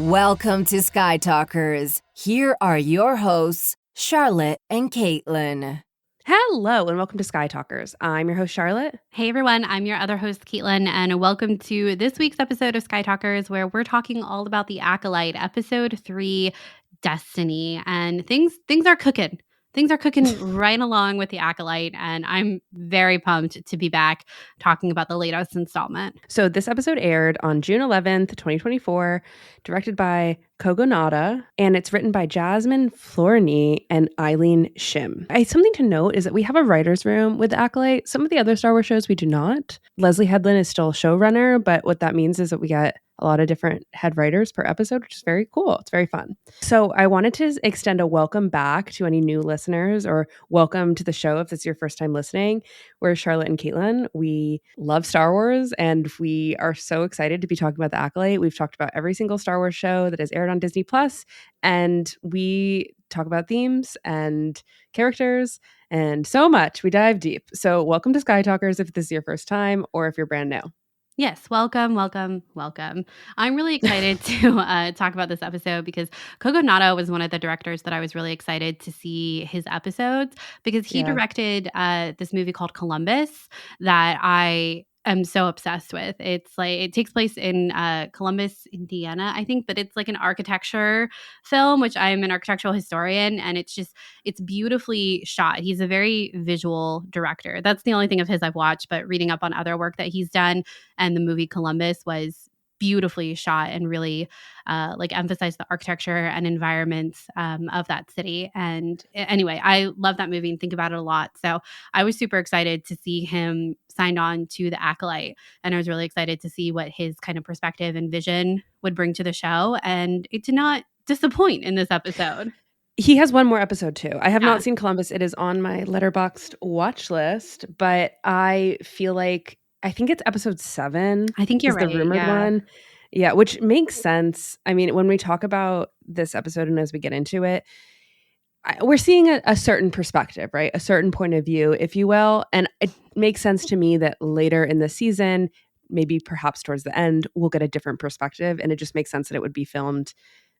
Welcome to Skytalkers. Here are your hosts, Charlotte and Caitlin. Hello, and welcome to Skytalkers. I'm your host, Charlotte. Hey, everyone. I'm your other host, Caitlin, and welcome to this week's episode of Skytalkers, where we're talking all about the Acolyte, Episode 3, Destiny. And things are cooking. Things are cooking right along with the Acolyte, and I'm very pumped to be back talking about the latest installment. So this episode aired on June 11th, 2024, directed by Kogonada, and it's written by Jasmine Flournoy and Eileen Shim. Something to note is that we have a writer's room with Acolyte. Some of the other Star Wars shows we do not. Leslye Headland is still showrunner, but what that means is that we get a lot of different head writers per episode, which is very cool. It's very fun. So I wanted to extend a welcome back to any new listeners, or welcome to the show if this is your first time listening. We're Charlotte and Caitlin. We love Star Wars, and we are so excited to be talking about the Acolyte. We've talked about every single Star Wars show that has aired on Disney Plus, and we talk about themes and characters and so much. We dive deep. So welcome to Skytalkers if this is your first time or if you're brand new. Yes, welcome. I'm really excited to talk about this episode because Kogonada was one of the directors that I was really excited to see his episodes, because he directed this movie called Columbus that I am so obsessed with. It's like, it takes place in Columbus, Indiana, I think, but it's like an architecture film, which I'm an architectural historian, and it's beautifully shot. He's a very visual director. That's the only thing of his I've watched, but reading up on other work that he's done, and the movie Columbus was beautifully shot and really emphasized the architecture and environments of that city. And anyway, I love that movie and think about it a lot. So I was super excited to see him signed on to the Acolyte, and I was really excited to see what his kind of perspective and vision would bring to the show. And it did not disappoint in this episode. He has one more episode too. I have not seen Columbus. It is on my Letterboxd watch list, but I feel like, I think it's episode 7. I think you're right. The rumored one. Yeah, which makes sense. I mean, when we talk about this episode and as we get into it, we're seeing a certain perspective, right? A certain point of view, if you will. And it makes sense to me that later in the season, maybe perhaps towards the end, we'll get a different perspective. And it just makes sense that it would be filmed,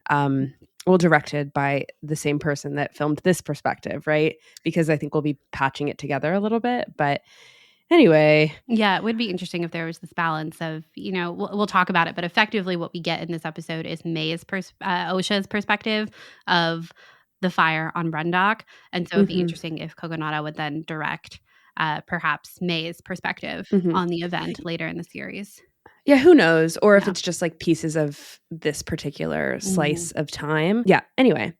directed by the same person that filmed this perspective, right? Because I think we'll be patching it together a little bit. But anyway. Yeah, it would be interesting if there was this balance of, we'll talk about it, but effectively what we get in this episode is Osha's perspective of the fire on Brendock. And so it'd be interesting if Kogonada would then direct perhaps Mae's perspective on the event later in the series. Yeah, who knows? Or if it's just like pieces of this particular slice of time. Yeah, anyway.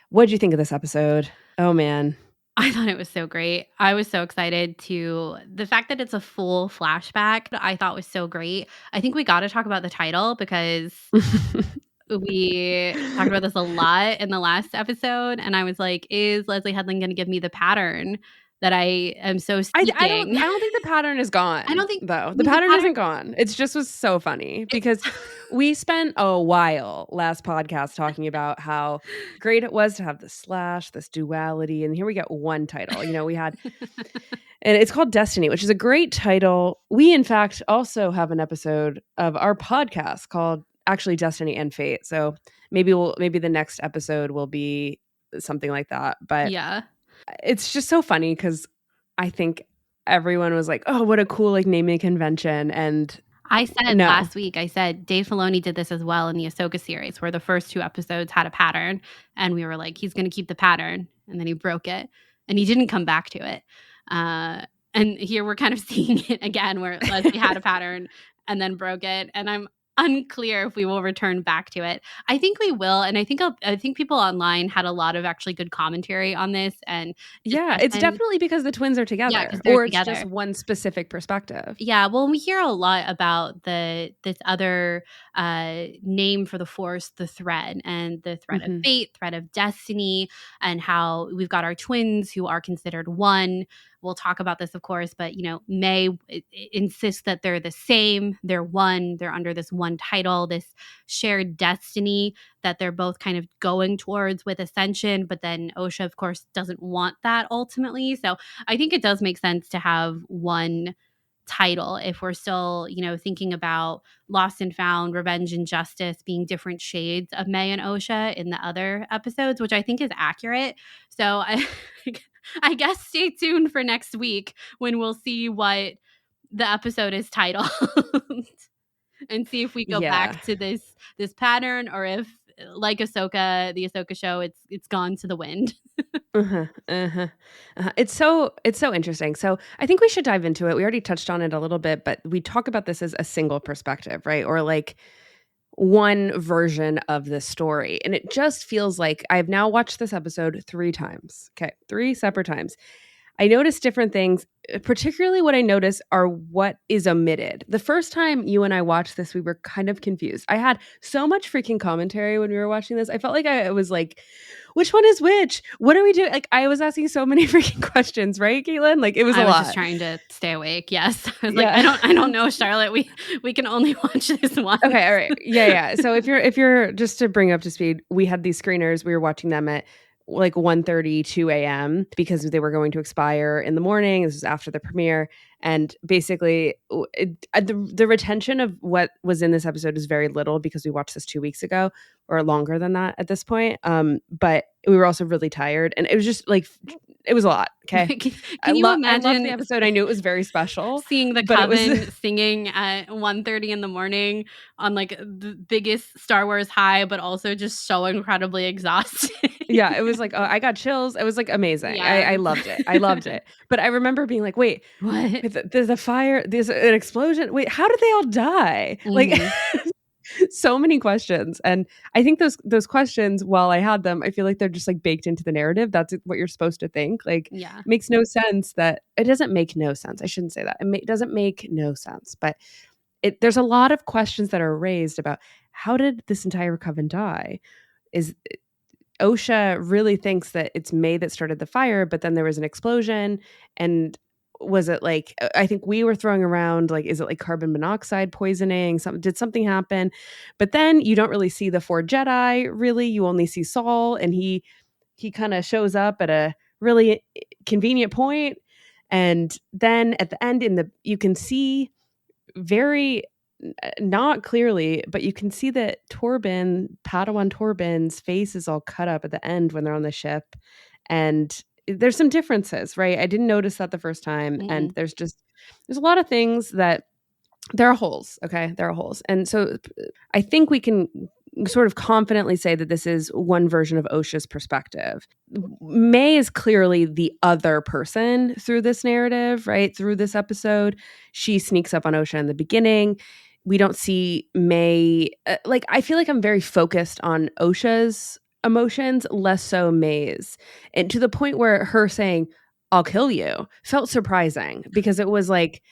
What did you think of this episode? Oh, man. I thought it was so great. I was so excited the fact that it's a full flashback, I thought was so great. I think we got to talk about the title because we talked about this a lot in the last episode. And I was like, is Leslye Headland going to give me the pattern that I am so seeking? I don't think the pattern is gone. I don't think though. The pattern isn't gone. It just was so funny because we spent a while last podcast talking about how great it was to have this duality, and here we get one title. We had, and it's called Destiny, which is a great title. We, in fact, also have an episode of our podcast called actually Destiny and Fate. So maybe the next episode will be something like that. But yeah. It's just so funny because I think everyone was like, oh, what a cool naming convention. And I said last week, Dave Filoni did this as well in the Ahsoka series, where the first 2 episodes had a pattern. And we were like, he's going to keep the pattern. And then he broke it. And he didn't come back to it. And here we're kind of seeing it again, where Leslye had a pattern and then broke it. And I'm unclear if we will return back to it. I think we will, and I think people online had a lot of actually good commentary on this. And it's definitely because the twins are together, or it's just one specific perspective. Yeah, well, we hear a lot about this other name for the Force, the thread, and the thread of fate, thread of destiny, and how we've got our twins who are considered one. We'll talk about this, of course, but Mae insists that they're the same. They're one. They're under this one title, this shared destiny that they're both kind of going towards with Ascension. But then Osha, of course, doesn't want that ultimately. So I think it does make sense to have one title, if we're still, thinking about Lost and Found, Revenge and Justice being different shades of Mae and Osha in the other episodes, which I think is accurate. So I guess stay tuned for next week when we'll see what the episode is titled and see if we go back to this pattern, or if, like Ahsoka, the Ahsoka show, it's gone to the wind. It's so interesting. So I think we should dive into it. We already touched on it a little bit, but we talk about this as a single perspective, right? Or like one version of the story. And it just feels like I've now watched this episode 3 times. Okay, 3 separate times. I noticed different things. Particularly what I notice are what is omitted. The first time you and I watched this, we were kind of confused. I had so much freaking commentary when we were watching this. I felt like I was like, which one is which? What are we doing? Like, I was asking so many freaking questions, right, Caitlin? Like, it was a lot. I was just trying to stay awake. Yes. I was like, I don't know, Charlotte. We can only watch this one. Okay, all right. Yeah. So if you're just to bring up to speed, we had these screeners. We were watching them at like 1:30, 2 a.m. because they were going to expire in the morning. This was after the premiere. And basically, the retention of what was in this episode is very little because we watched this 2 weeks ago, or longer than that at this point. But we were also really tired. And it was just like, it was a lot. Okay. Can you imagine? I loved the episode. I knew it was very special. Seeing the Coven singing at 1:30 in the morning on like the biggest Star Wars high, but also just so incredibly exhausted. Yeah, it was like, I got chills. It was like amazing. Yeah. I loved it. I loved it. But I remember being like, wait, what? There's a fire. There's an explosion. Wait, how did they all die? Mm-hmm. Like so many questions. And I think those questions, while I had them, I feel like they're just like baked into the narrative. That's what you're supposed to think. Like, it makes no sense that it doesn't make no sense. I shouldn't say that. It doesn't make no sense. But there's a lot of questions that are raised about how did this entire coven die? Osha really thinks that it's Mae that started the fire, but then there was an explosion. And was it like, I think we were throwing around, like, is it like carbon monoxide poisoning? Did something happen? But then you don't really see the 4 Jedi, really. You only see Saul, and he kind of shows up at a really convenient point. And then at the end, you can see very, not clearly, but you can see that Padawan Torbin's face is all cut up at the end when they're on the ship. And there's some differences, right? I didn't notice that the first time. Mm-hmm. And there's a lot of things that there are holes. Okay. There are holes. And so I think we can sort of confidently say that this is one version of Osha's perspective. Mae is clearly the other person through this narrative, right? Through this episode. She sneaks up on Osha in the beginning. We don't see Mae, I feel like I'm very focused on Osha's emotions, less so Mae's. And to the point where her saying, "I'll kill you," felt surprising because it was like,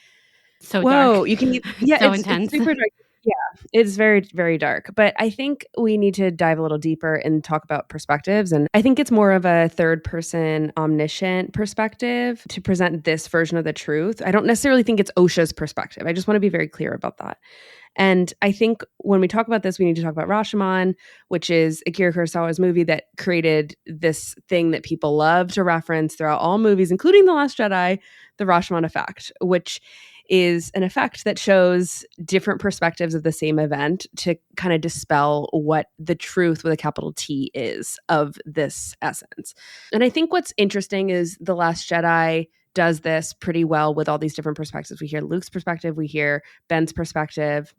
so whoa, dark. You can, so intense. It's super dark. Yeah, it's very, very dark. But I think we need to dive a little deeper and talk about perspectives. And I think it's more of a third person omniscient perspective to present this version of the truth. I don't necessarily think it's Osha's perspective. I just want to be very clear about that. And I think when we talk about this, we need to talk about Rashomon, which is Akira Kurosawa's movie that created this thing that people love to reference throughout all movies, including The Last Jedi, the Rashomon effect, which is an effect that shows different perspectives of the same event to kind of dispel what the truth with a capital T is of this essence. And I think what's interesting is The Last Jedi does this pretty well with all these different perspectives. We hear Luke's perspective, we hear Ben's perspective,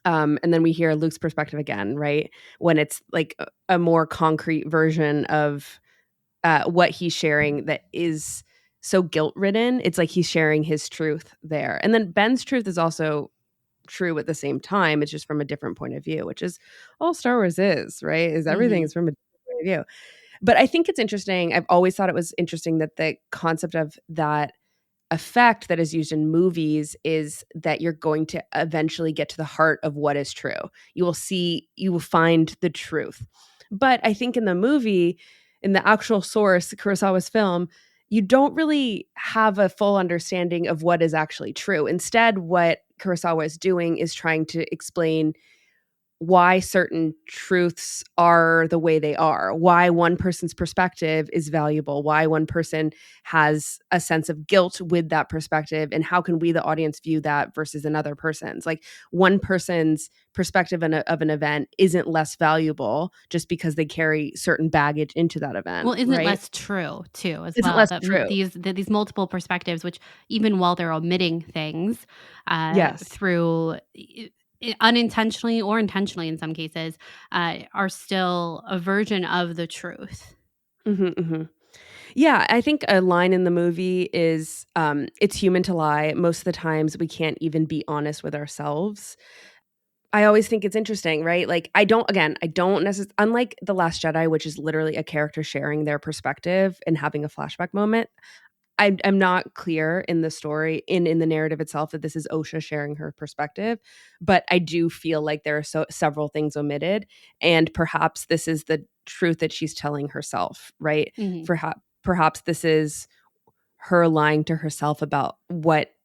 and then we hear Luke's perspective again, right? When it's like a more concrete version of what he's sharing that is so guilt-ridden. It's like he's sharing his truth there. And then Ben's truth is also true at the same time. It's just from a different point of view, which is all Star Wars is, right? Is everything is from a different point of view. But I think it's interesting. I've always thought it was interesting that the concept of that effect that is used in movies is that you're going to eventually get to the heart of what is true. You will find the truth. But I think in the movie, in the actual source, Kurosawa's film, you don't really have a full understanding of what is actually true. Instead, what Kurosawa is doing is trying to explain why certain truths are the way they are, why one person's perspective is valuable, why one person has a sense of guilt with that perspective, and how can we, the audience, view that versus another person's. Like, one person's perspective of an event isn't less valuable just because they carry certain baggage into that event. Well, isn't right? less true too, as Isn't well? less That true. these multiple perspectives, which even while they're omitting things Yes. through unintentionally or intentionally in some cases, are still a version of the truth. Yeah, I think a line in the movie is, it's human to lie. Most of the times we can't even be honest with ourselves. I always think it's interesting, right? Like, I don't necessarily, unlike The Last Jedi, which is literally a character sharing their perspective and having a flashback moment. I'm not clear in the story, in the narrative itself, that this is Osha sharing her perspective, but I do feel like there are several things omitted, and perhaps this is the truth that she's telling herself, right? Mhm. Perhaps this is her lying to herself about what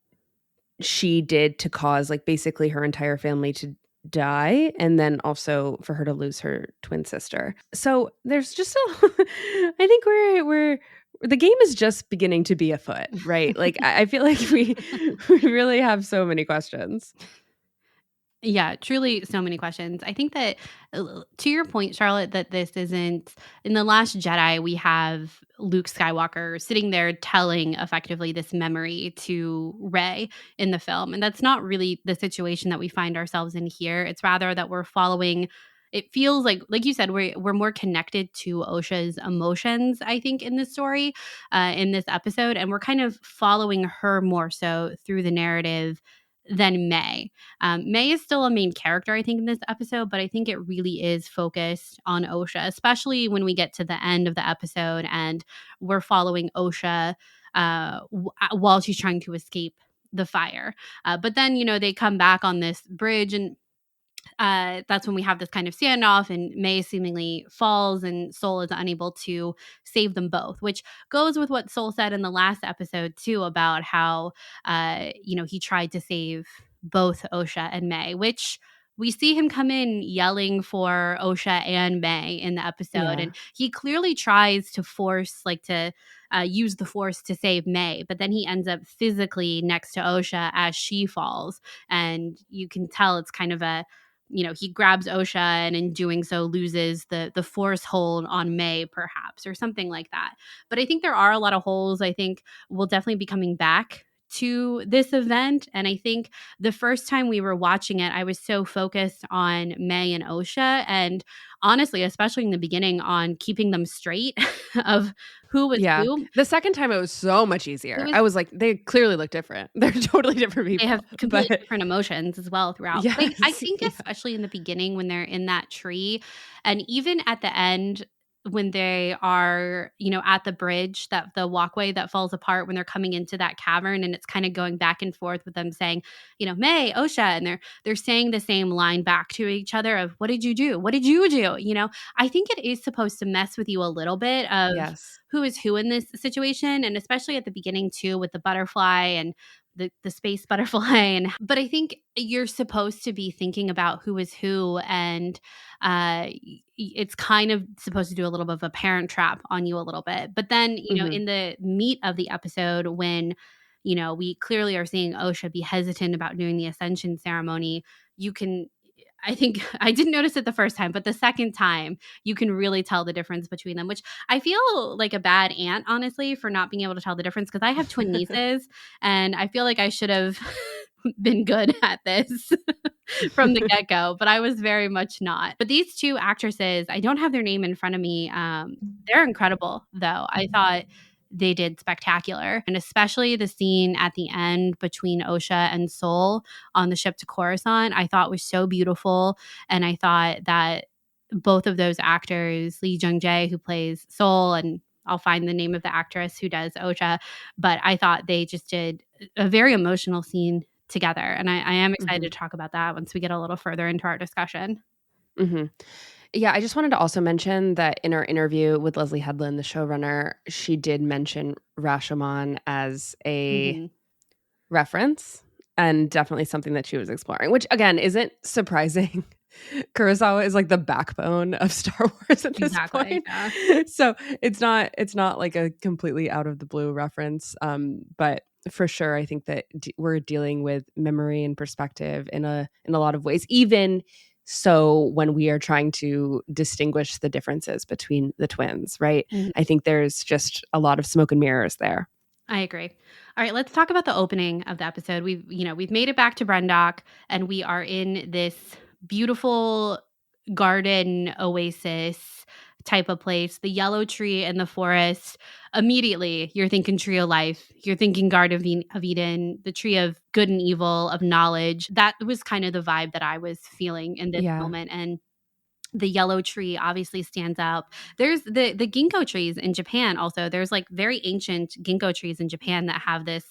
she did to cause, like, basically her entire family to die, and then also for her to lose her twin sister. So there's just I think we're the game is just beginning to be afoot, right? Like, I feel like we really have so many questions. Yeah, truly so many questions. I think that to your point, Charlotte, that this isn't in The Last Jedi, we have Luke Skywalker sitting there telling effectively this memory to Rey in the film. And that's not really the situation that we find ourselves in here. It's rather that we're following. It feels like you said, we're more connected to Osha's emotions, I think, in this story, in this episode. And we're kind of following her more so through the narrative than Mae. Mae is still a main character, I think, in this episode, but I think it really is focused on Osha, especially when we get to the end of the episode and we're following Osha while she's trying to escape the fire. But then, they come back on this bridge, and that's when we have this kind of standoff, and Mae seemingly falls and Soul is unable to save them both, which goes with what Soul said in the last episode too, about how he tried to save both Osha and Mae, which we see him come in yelling for Osha and Mae in the episode. Yeah. And he clearly tries to use the Force to save Mae, but then he ends up physically next to Osha as she falls. And you can tell it's kind of he grabs Osha and in doing so loses the Force hold on Mae, perhaps, or something like that. But I think there are a lot of holes. I think we'll definitely be coming back to this event. And I think the first time we were watching it, I was so focused on Mae and Osha, and honestly, especially in the beginning, on keeping them straight of who was who. The second time it was so much easier. I was like, they clearly look different. They're totally different people. They have completely but different emotions as well throughout. yes, Like, I think especially in the beginning when they're in that tree, and even at the end when they are, at the bridge, that the walkway that falls apart when they're coming into that cavern, and it's kind of going back and forth with them saying, Mae, Osha, and they're saying the same line back to each other of, what did you do? What did you do? I think it is supposed to mess with you a little bit of yes. who is who in this situation, and especially at the beginning too, with the butterfly and the space butterfly. But I think you're supposed to be thinking about who is who, and it's kind of supposed to do a little bit of a parent trap on you a little bit. But then, in the meat of the episode, when we clearly are seeing Osha be hesitant about doing the Ascension ceremony, I think I didn't notice it the first time, but the second time you can really tell the difference between them, which I feel like a bad aunt, honestly, for not being able to tell the difference, because I have twin nieces and I feel like I should have been good at this from the get-go, but I was very much not. But these two actresses, I don't have their name in front of me. They're incredible, though. I thought they did spectacular. And especially the scene at the end between Osha and Soul on the ship to Coruscant, I thought was so beautiful. And I thought that both of those actors, Lee Jung-jae, who plays Soul, and I'll find the name of the actress who does Osha, but I thought they just did a very emotional scene together. And I am excited to talk about that once we get a little further into our discussion. Yeah, I just wanted to also mention that in our interview with Leslye Headland, the showrunner, she did mention Rashomon as a reference, and definitely something that she was exploring, which again isn't surprising Kurosawa is like the backbone of Star Wars at this point. Yeah. So it's not like a completely out of the blue reference. But for sure, I think that we're dealing with memory and perspective in a lot of ways, even so when we are trying to distinguish the differences between the twins, right? Mm-hmm. I think there's just a lot of smoke and mirrors there. I agree. All right, let's talk about the opening of the episode. We've made it back to Brendock, and we are in this beautiful garden oasis type of place. The yellow tree in the forest. Immediately, you're thinking tree of life. You're thinking Garden of Eden, the tree of good and evil, of knowledge. That was kind of the vibe that I was feeling in this moment. And the yellow tree obviously stands out. There's the ginkgo trees in Japan also. There's like very ancient ginkgo trees in Japan that have this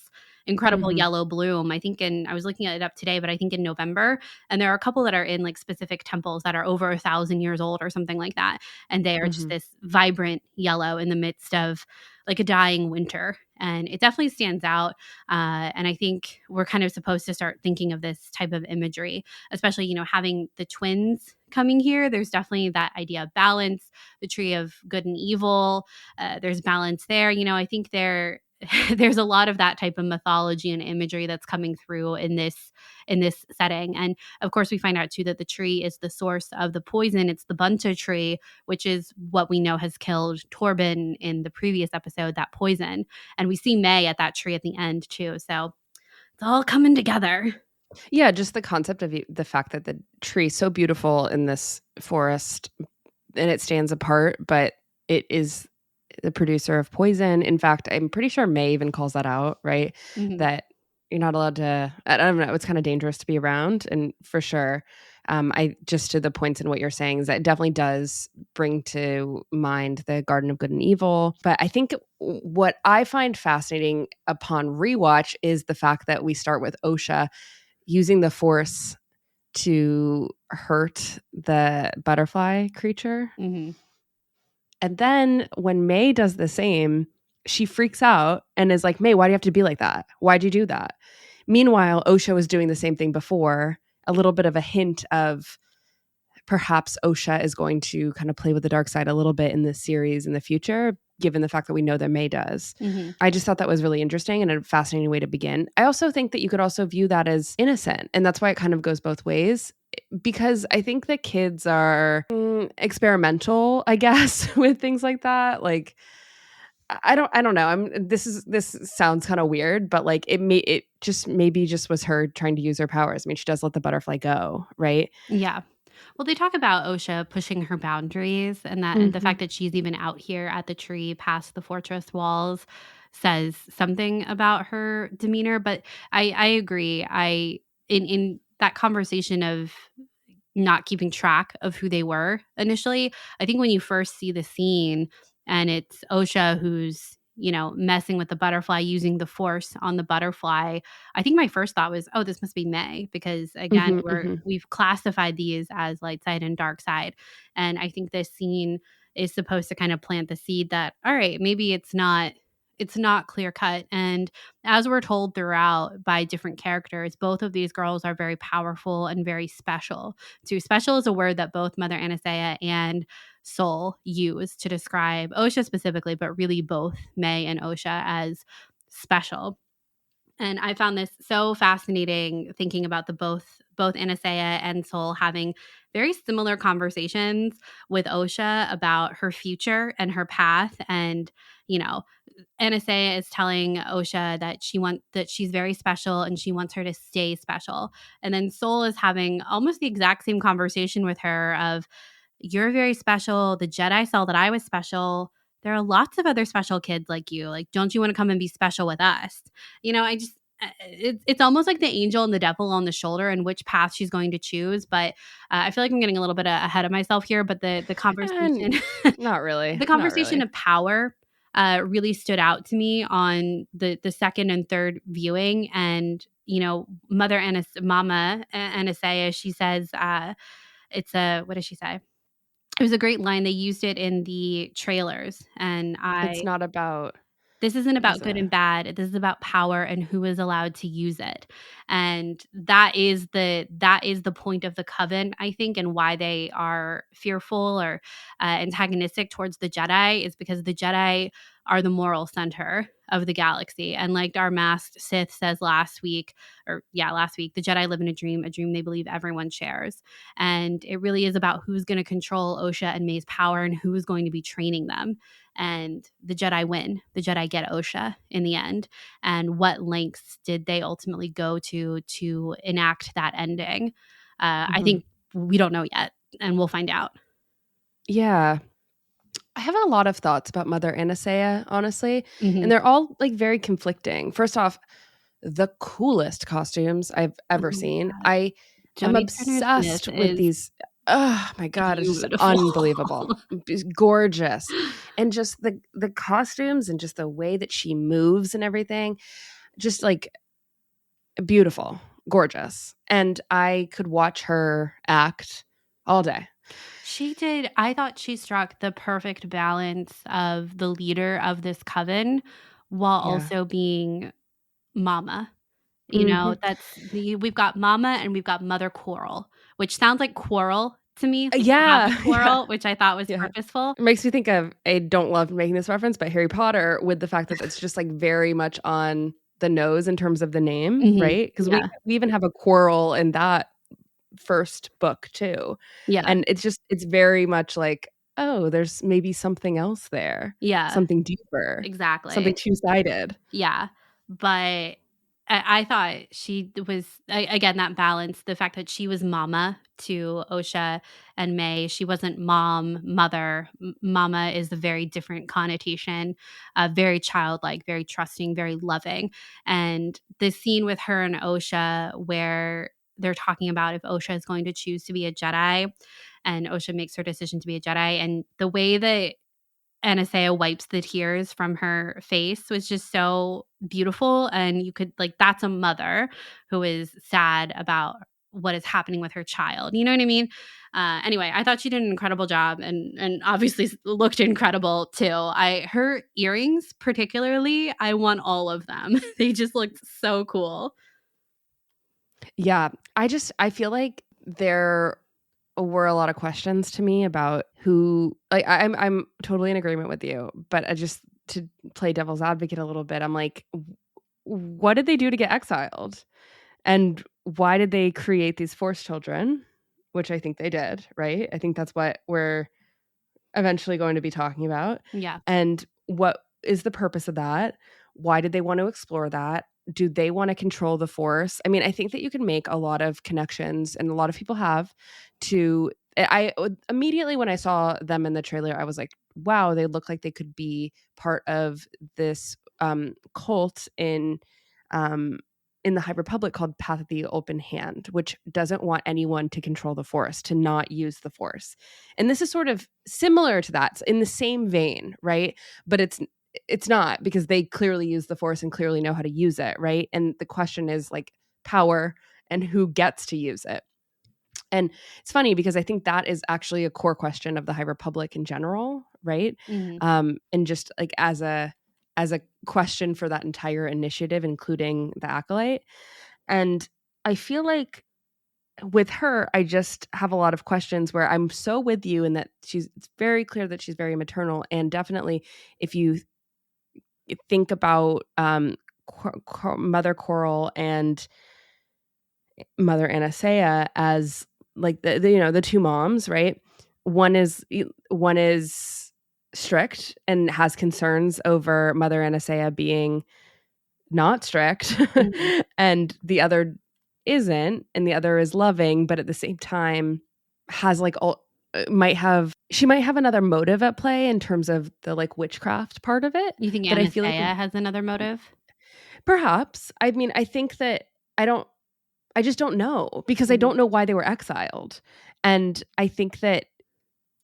incredible yellow bloom. I was looking it up today, but I think in November. And there are a couple that are in like specific temples that are over 1,000 years old or something like that. And they are just this vibrant yellow in the midst of like a dying winter. And it definitely stands out. And I think we're kind of supposed to start thinking of this type of imagery, especially, having the twins coming here. There's definitely that idea of balance, the tree of good and evil. There's balance there. I think there's a lot of that type of mythology and imagery that's coming through in this setting. And of course, we find out too that the tree is the source of the poison. It's the bunta tree, which is what we know has killed Torben in the previous episode, that poison. And we see Mae at that tree at the end too. So it's all coming together. Yeah, just the concept of the fact that the tree is so beautiful in this forest and it stands apart, but it is the producer of poison. In fact, I'm pretty sure Mae even calls that out, right? Mm-hmm. That you're not allowed to, I don't know, it's kind of dangerous to be around. And for sure, I just to the points in what you're saying is that it definitely does bring to mind the Garden of Good and Evil. But I think what I find fascinating upon rewatch is the fact that we start with Osha using the Force to hurt the butterfly creature. Mm-hmm. And then when Mae does the same, she freaks out and is like, Mae, why do you have to be like that? Why'd you do that? Meanwhile, Osha was doing the same thing before, a little bit of a hint of perhaps Osha is going to kind of play with the dark side a little bit in this series in the future, given the fact that we know that Mae does. Mm-hmm. I just thought that was really interesting and a fascinating way to begin. I also think that you could also view that as innocent, and that's why it kind of goes both ways. Because I think that kids are experimental, I guess, with things like that. Like, I don't know. This sounds kind of weird, but like it just maybe just was her trying to use her powers. I mean, she does let the butterfly go, right? Yeah. Well, they talk about Osha pushing her boundaries, and and the fact that she's even out here at the tree past the fortress walls says something about her demeanor. But I agree. In that conversation of not keeping track of who they were initially, I think when you first see the scene and it's Osha who's messing with the butterfly, using the Force on the butterfly, I think my first thought was, oh, this must be Mae, because again, we've classified these as light side and dark side. And I think this scene is supposed to kind of plant the seed that, all right, maybe it's not clear cut. And as we're told throughout by different characters, both of these girls are very powerful and very special. Too special is a word that both Mother Anastasia and Soul use to describe Osha specifically, but really both Mae and Osha as special. And I found this so fascinating, thinking about both Anastasia and Soul having very similar conversations with Osha about her future and her path. And Anastasia is telling Osha that she's very special and she wants her to stay special. And then Soul is having almost the exact same conversation with her of, you're very special. The Jedi saw that I was special. There are lots of other special kids like you. Like, don't you want to come and be special with us? It's almost like the angel and the devil on the shoulder and which path she's going to choose. But I feel like I'm getting a little bit ahead of myself here. But the conversation, not really, the conversation of power really stood out to me on the second and third viewing. And Mama Anastasia, she says, what does she say? It was a great line. They used it in the trailers, and it's not about This isn't about good and bad. This is about power and who is allowed to use it. And that is the point of the coven, I think, and why they are fearful or antagonistic towards the Jedi is because the Jedi are the moral center of the galaxy. And like our masked Sith says last week, the Jedi live in a dream they believe everyone shares. And it really is about who's going to control Osha and Mae's power and who's going to be training them. And the Jedi win. The Jedi get Osha in the end. And what lengths did they ultimately go to enact that ending? I think we don't know yet, and we'll find out. Yeah. I have a lot of thoughts about Mother Anastasia, honestly, and they're all like very conflicting. First off, the coolest costumes I've ever seen. I am obsessed with these. Oh my God, it's just unbelievable. It's gorgeous. And just the costumes and just the way that she moves and everything, just like beautiful, gorgeous. And I could watch her act all day. She did. I thought she struck the perfect balance of the leader of this coven while also being Mama. You know, we've got Mama and we've got Mother Quarrel, which sounds like quarrel to me. Like quarrel, which I thought was purposeful. It makes me think of, I don't love making this reference, but Harry Potter, with the fact that it's just like very much on the nose in terms of the name, right? Because we even have a quarrel in that first book too. Yeah. And it's very much like, oh, there's maybe something else there. Yeah. Something deeper. Exactly. Something two-sided. Yeah. But I thought she was, again, that balance, the fact that she was Mama to Osha and Mae. She wasn't mother. Mama is a very different connotation, very childlike, very trusting, very loving. And the scene with her and Osha where they're talking about if Osha is going to choose to be a Jedi and Osha makes her decision to be a Jedi, and the way that Anastasia wipes the tears from her face was just so beautiful. And you could, like, that's a mother who is sad about what is happening with her child. You know what I mean? Anyway, I thought she did an incredible job and obviously looked incredible too. Her earrings particularly, I want all of them. They just looked so cool. Yeah. I feel like there were a lot of questions to me about who, like, I'm totally in agreement with you, but I just, to play devil's advocate a little bit, I'm like, what did they do to get exiled? And why did they create these Force children? Which I think they did, right? I think that's what we're eventually going to be talking about. Yeah. And what is the purpose of that? Why did they want to explore that? Do they want to control the Force? I mean, I think that you can make a lot of connections, and a lot of people have, to, I immediately when I saw them in the trailer, I was like, wow, they look like they could be part of this cult in the High Republic called Path of the Open Hand, which doesn't want anyone to control the Force, to not use the Force. And this is sort of similar to that, in the same vein, right? But it's not, because they clearly use the Force and clearly know how to use it, right? And the question is like power and who gets to use it. And it's funny because I think that is actually a core question of the High Republic in general, right? And just like as a question for that entire initiative, including the Acolyte. And I feel like with her, I just have a lot of questions where I'm so with you in that it's very clear that she's very maternal. And definitely if you think about Mother Coral and Mother Anastasia as like the two moms, right? One is strict and has concerns over Mother Anastasia being not strict, and the other isn't, and the other is loving, but at the same time has like she might have another motive at play in terms of the like witchcraft part of it. You think but Anastasia I feel like has another motive? Perhaps. I mean, I think that I just don't know, because I don't know why they were exiled. And I think that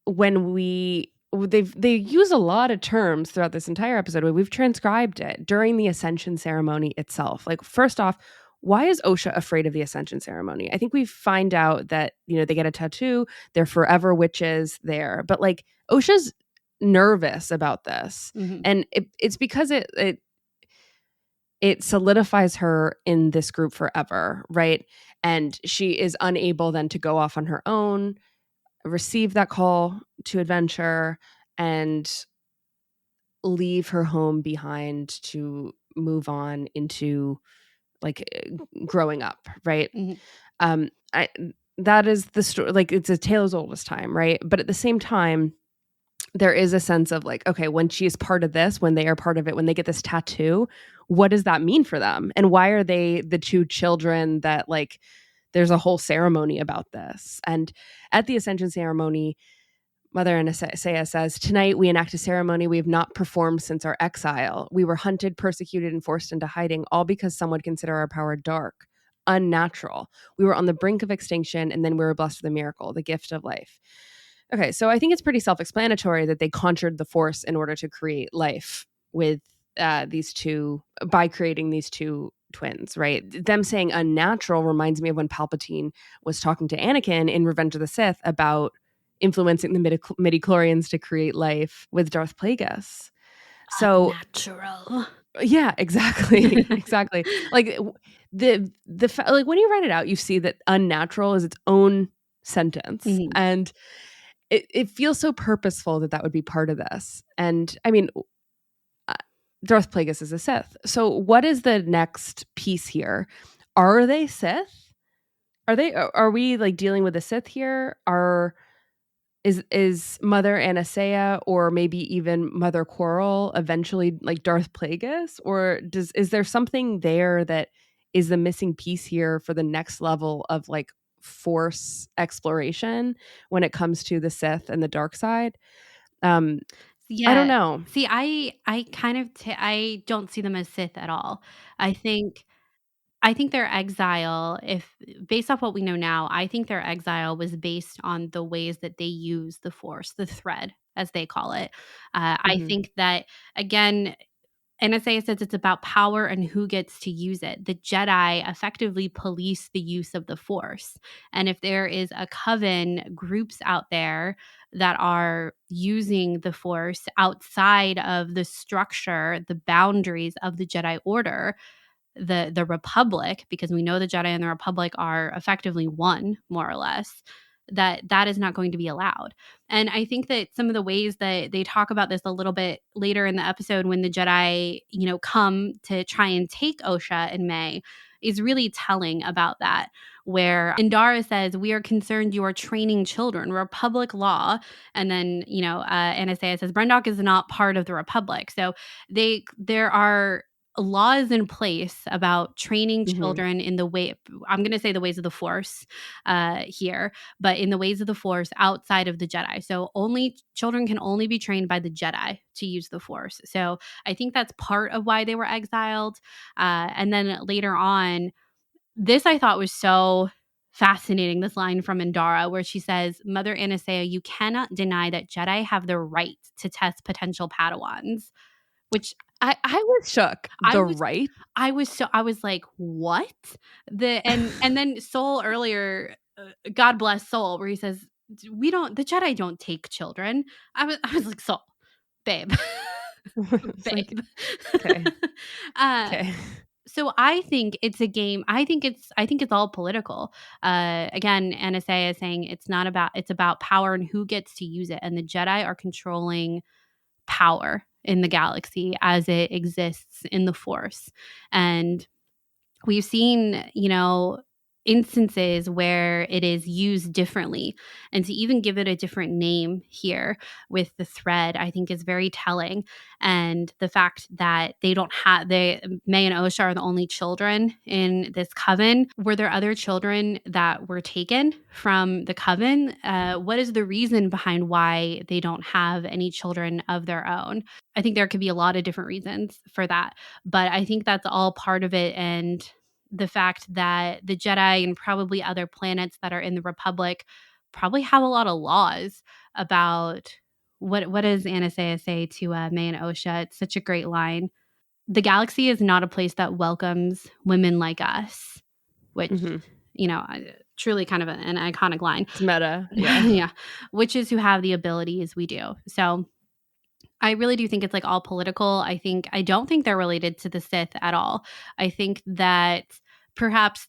when they use a lot of terms throughout this entire episode, we've transcribed it during the Ascension ceremony itself. Like, first off, why is Osha afraid of the Ascension ceremony? I think we find out that, they get a tattoo, they're forever witches there. But like, Osha's nervous about this. And it's because it solidifies her in this group forever, right? And she is unable then to go off on her own, receive that call to adventure, and leave her home behind to move on into like growing up, right? I that is the story. Like, it's a tale as old as time, right? But at the same time, there is a sense of like, okay, when she is part of this, when they are part of it, when they get this tattoo, what does that mean for them? And why are they the two children that, like, there's a whole ceremony about this? And at the Ascension ceremony, Mother Anastasia says, "Tonight we enact a ceremony we have not performed since our exile. We were hunted, persecuted, and forced into hiding, all because some would consider our power dark, unnatural. We were on the brink of extinction, and then we were blessed with a miracle, the gift of life." Okay, so I think it's pretty self-explanatory that they conjured the Force in order to create life with these two, by creating these two twins, right? Them saying unnatural reminds me of when Palpatine was talking to Anakin in Revenge of the Sith about influencing the midichlorians to create life with Darth Plagueis. So natural. Yeah, exactly. Exactly. Like like when you write it out, you see that unnatural is its own sentence. And it feels so purposeful that would be part of this. And I mean, Darth Plagueis is a Sith. So what is the next piece here? Are they Sith? Are we like dealing with a Sith here? Is Mother Anastasia, or maybe even Mother Quarrel, eventually like Darth Plagueis? Or is there something there that is the missing piece here for the next level of like Force exploration when it comes to the Sith and the dark side? Yeah. I don't know. See, I kind of I don't see them as Sith at all. I think their exile, if based off what we know now, I think their exile was based on the ways that they use the Force, the thread, as they call it. I think that, again, NSA says it's about power and who gets to use it. The Jedi effectively police the use of the Force. And if there is a coven groups out there that are using the Force outside of the structure, the boundaries of the Jedi Order, the Republic, because we know the Jedi and the Republic are effectively one, more or less, that is not going to be allowed. And I think that some of the ways that they talk about this a little bit later in the episode, when the Jedi, come to try and take Osha and Mae, is really telling about that, where Indara says, "We are concerned you are training children, Republic law." And then, Anastasia says, "Brendock is not part of the Republic." So there are laws in place about training children in the way, I'm going to say the ways of the Force here, but in the ways of the Force outside of the Jedi. So children can only be trained by the Jedi to use the Force. So I think that's part of why they were exiled. And then later on, this I thought was so fascinating, this line from Indara, where she says, "Mother Anastasia, you cannot deny that Jedi have the right to test potential Padawans," which I was shook. I was like, what? And then Soul earlier, God bless Soul, where he says, the Jedi don't take children. I was like, Soul, babe. Babe. Okay. Okay. So I think it's a game. I think it's all political. Again, NSA is saying it's about power and who gets to use it. And the Jedi are controlling power in the galaxy as it exists in the Force. And we've seen, instances where it is used differently, and to even give it a different name here with the thread, I think is very telling. And the fact that they don't have Mae and Osha are the only children in this coven. Were there other children that were taken from the coven? What is the reason behind why they don't have any children of their own? I think there could be a lot of different reasons for that, but I think that's all part of it. And the fact that the Jedi and probably other planets that are in the Republic probably have a lot of laws about what does Anastasia say to Mae and Osha? It's such a great line. "The galaxy is not a place that welcomes women like us," which, truly kind of an iconic line. It's meta. Yeah. Yeah. "Which is who have the abilities we do." So I really do think it's like all political. I don't think they're related to the Sith at all. I think that perhaps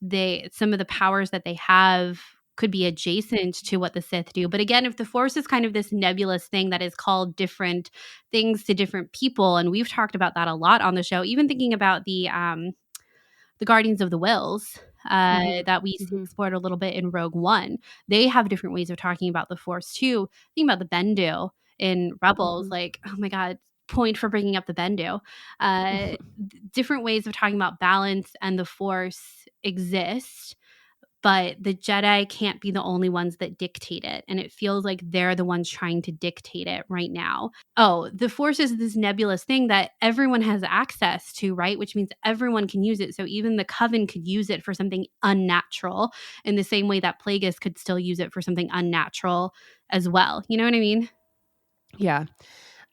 some of the powers that they have could be adjacent to what the Sith do. But again, if the Force is kind of this nebulous thing that is called different things to different people, and we've talked about that a lot on the show, even thinking about the Guardians of the Wills that we explored a little bit in Rogue One. They have different ways of talking about the Force too. Think about the Bendu in Rebels, like, oh my God, point for bringing up the Bendu. Different ways of talking about balance and the Force exist, but the Jedi can't be the only ones that dictate it. And it feels like they're the ones trying to dictate it right now. Oh, the Force is this nebulous thing that everyone has access to, right? Which means everyone can use it. So even the Coven could use it for something unnatural in the same way that Plagueis could still use it for something unnatural as well. You know what I mean? Yeah.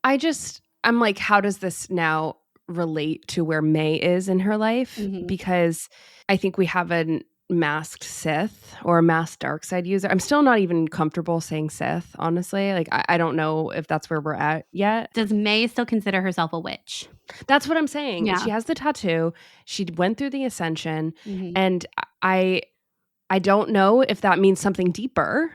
I'm like, how does this now relate to where Mae is in her life? Because I think we have a masked Sith or a masked dark side user. I'm still not even comfortable saying Sith, honestly. Like, I don't know if that's where we're at yet. Does Mae still consider herself a witch? That's what I'm saying. Yeah. She has the tattoo. She went through the Ascension. And I don't know if that means something deeper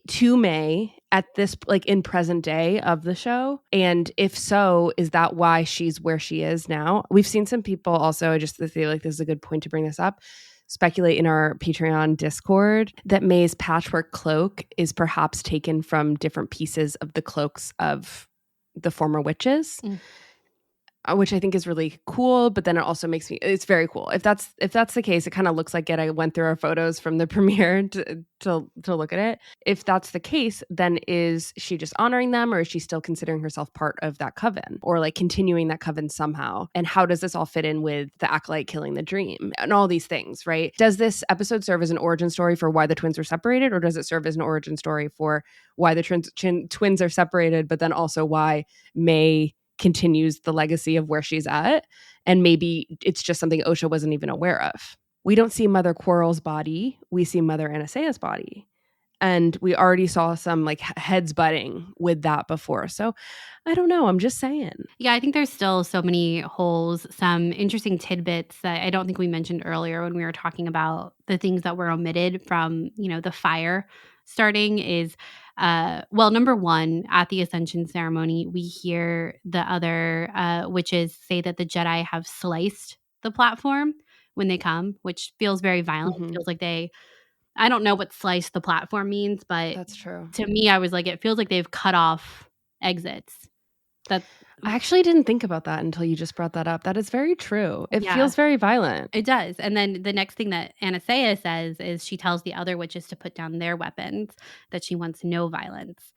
to Mae at this, like, in present day of the show. And if so, is that why she's where she is now? We've seen some people also, I just feel like this is a good point to bring this up, speculate in our Patreon Discord that Mae's patchwork cloak is perhaps taken from different pieces of the cloaks of the former witches. Which I think is really cool, but then it also makes me, it's very cool. If that's the case, it kind of looks like it. I went through our photos from the premiere to look at it. If that's the case, then is she just honoring them, or is she still considering herself part of that coven, or like continuing that coven somehow? And how does this all fit in with the Acolyte killing the dream and all these things, right? Does this episode serve as an origin story for why the twins were separated, or does it serve as an origin story for why the twins are separated, but then also why Mae continues the legacy of where she's at, and maybe it's just something Osha wasn't even aware of? We don't see Mother Quarrel's body, we see Mother Anastaea's body, and we already saw some like heads butting with that before. So I don't know, I'm just saying. Yeah, I think there's still so many holes, some interesting tidbits that I don't think we mentioned earlier when we were talking about the things that were omitted from, the fire starting is, well, number one, at the Ascension ceremony, we hear the other witches say that the Jedi have sliced the platform when they come, which feels very violent. It feels like I don't know what slice the platform means, but That's true. To me, I was like, it feels like they've cut off exits. I actually didn't think about that until you just brought that up. That is very true. It feels very violent. It does. And then the next thing that Anastasia says is she tells the other witches to put down their weapons, that she wants no violence.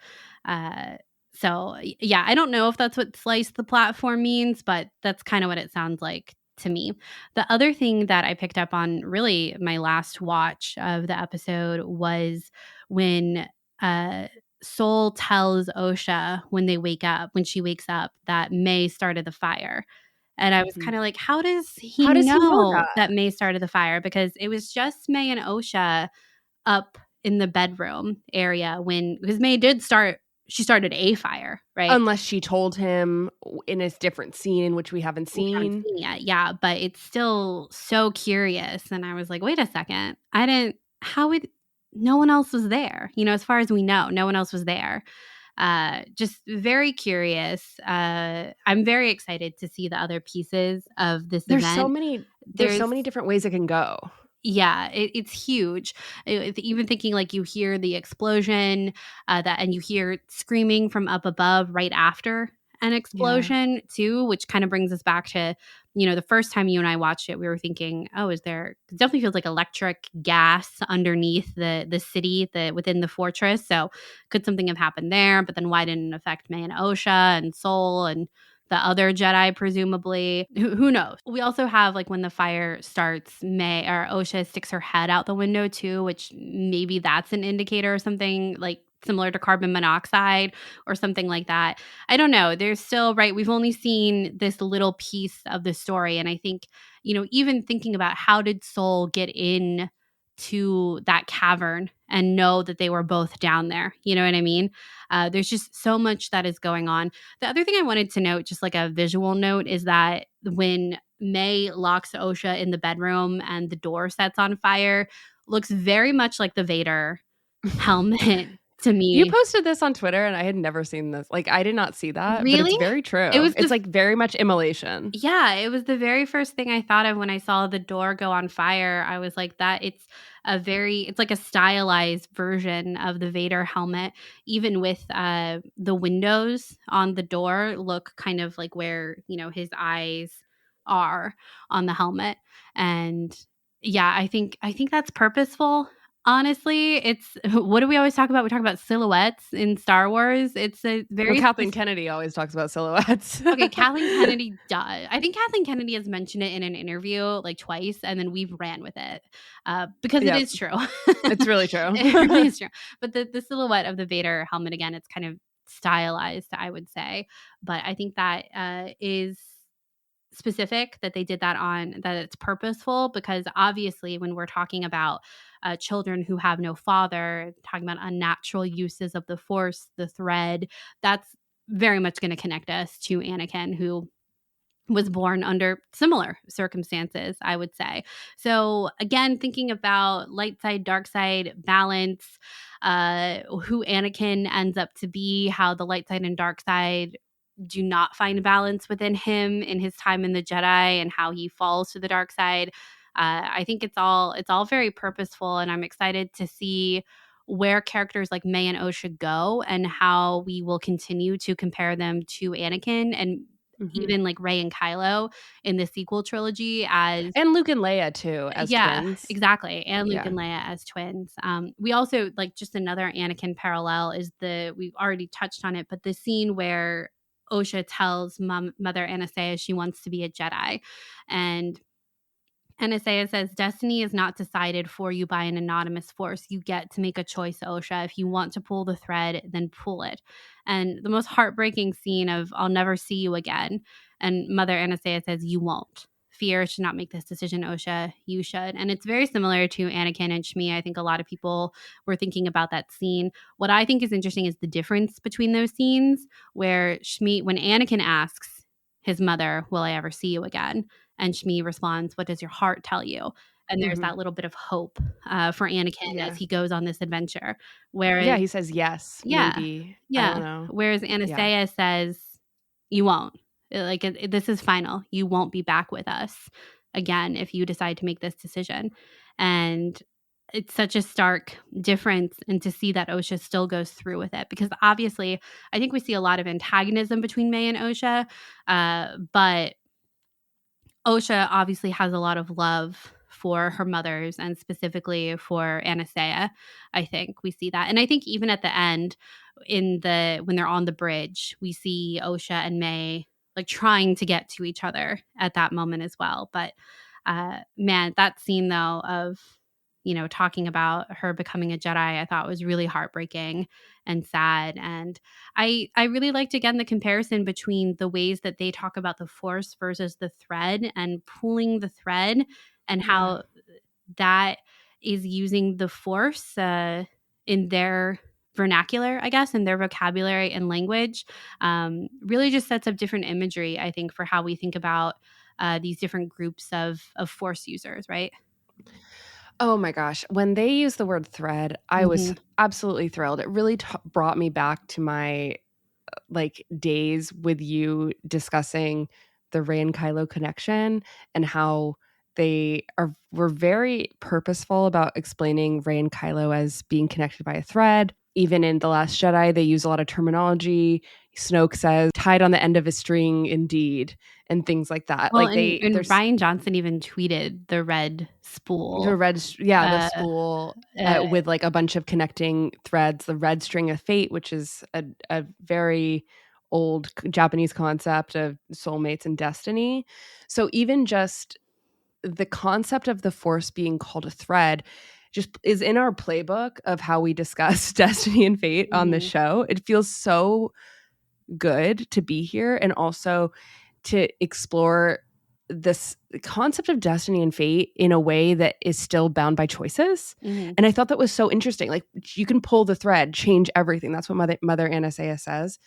So, yeah, I don't know if that's what slice the platform means, but that's kind of what it sounds like to me. The other thing that I picked up on really my last watch of the episode was when Soul tells Osha when she wakes up, that Mae started the fire. And I was kind of like, how does he know that Mae started the fire? Because it was just Mae and Osha up in the bedroom area because Mae she started a fire, right? Unless she told him in a different scene, which we haven't seen. We haven't seen yet. Yeah, but it's still so curious. And I was like, wait a second. No one else was there. As far as we know, no one else was there. Just very curious. I'm very excited to see the other pieces of this event. There's so many different ways it can go. Yeah, it's huge. Even thinking like you hear the explosion and you hear screaming from up above right after an explosion too, which kind of brings us back to, the first time you and I watched it, we were thinking, oh, it definitely feels like electric gas underneath the city within the fortress. So could something have happened there? But then why didn't it affect Mae and Osha and Soul and the other Jedi, presumably? Who knows? We also have, like, when the fire starts, Mae or Osha sticks her head out the window too, which maybe that's an indicator or something like similar to carbon monoxide or something like that. I don't know. There's still, right, we've only seen this little piece of the story. And I think, even thinking about how did Soul get in to that cavern and know that they were both down there. You know what I mean? There's just so much that is going on. The other thing I wanted to note, just like a visual note, is that when Mae locks Osha in the bedroom and the door sets on fire, looks very much like the Vader helmet to me. You posted this on Twitter and I had never seen this. Like, I did not see that, but Really? it's very true. It was It's like very much immolation. Yeah, it was the very first thing I thought of when I saw the door go on fire. I was like, it's like a stylized version of the Vader helmet, even with the windows on the door look kind of like where, his eyes are on the helmet. And yeah, I think that's purposeful. Honestly, it's what do we always talk about? We talk about silhouettes in Star Wars. It's a very Kathleen Kennedy always talks about silhouettes. Okay, Kathleen Kennedy does. I think Kathleen Kennedy has mentioned it in an interview like twice, and then we've ran with it because it is true. It's really true. It really is true. But the silhouette of the Vader helmet, again, it's kind of stylized, I would say. But I think that is specific that they did that on, that it's purposeful, because obviously when we're talking about children who have no father, talking about unnatural uses of the Force, the thread, that's very much going to connect us to Anakin, who was born under similar circumstances, I would say. So again, thinking about light side, dark side, balance, who Anakin ends up to be, how the light side and dark side do not find balance within him in his time in the Jedi, and how he falls to the dark side. I think it's all very purposeful, and I'm excited to see where characters like Mae and Osha go, and how we will continue to compare them to Anakin, and even like Rey and Kylo in the sequel trilogy and Luke and Leia too as twins. Exactly, and Luke and Leia as twins. We also, like, just another Anakin parallel is we've already touched on it, but the scene where Osha tells Mother Anastasia she wants to be a Jedi, and Anastasia says, "Destiny is not decided for you by an anonymous force. You get to make a choice, Osha. If you want to pull the thread, then pull it." And the most heartbreaking scene of, "I'll never see you again." And Mother Anastasia says, "You won't. Fear should not make this decision, Osha. You should." And it's very similar to Anakin and Shmi. I think a lot of people were thinking about that scene. What I think is interesting is the difference between those scenes, where when Anakin asks his mother, "Will I ever see you again?" And Shmi responds, "What does your heart tell you?" And there's that little bit of hope for Anakin as he goes on this adventure. Whereas, he says yes, maybe. Yeah. I don't know. Whereas Anastasia says, "You won't. This is final. You won't be back with us again if you decide to make this decision." And it's such a stark difference, and to see that Osha still goes through with it, because obviously I think we see a lot of antagonism between Mae and Osha, but Osha obviously has a lot of love for her mothers, and specifically for Anastasia. I think we see that. And I think even at the end, when they're on the bridge, we see Osha and Mae like trying to get to each other at that moment as well. But man, that scene though of, talking about her becoming a Jedi, I thought was really heartbreaking and sad. And I really liked, again, the comparison between the ways that they talk about the Force versus the thread, and pulling the thread, and how that is using the Force in their vernacular, I guess, in their vocabulary and language. Really just sets up different imagery, I think, for how we think about these different groups of Force users, right? Oh my gosh. When they used the word thread, I was absolutely thrilled. It really brought me back to my days with you discussing the Rey and Kylo connection, and how were very purposeful about explaining Rey and Kylo as being connected by a thread. Even in The Last Jedi, they use a lot of terminology. Snoke says, "tied on the end of a string, indeed," and things like that. Well, and Ryan Johnson even tweeted the red spool. The spool with like a bunch of connecting threads. The red string of fate, which is a very old Japanese concept of soulmates and destiny. So even just the concept of the Force being called a thread just is in our playbook of how we discuss destiny and fate on this show. It feels so good to be here, and also to explore this concept of destiny and fate in a way that is still bound by choices. Mm-hmm. And I thought that was so interesting. Like, you can pull the thread, change everything. That's what Mother Anastasia says.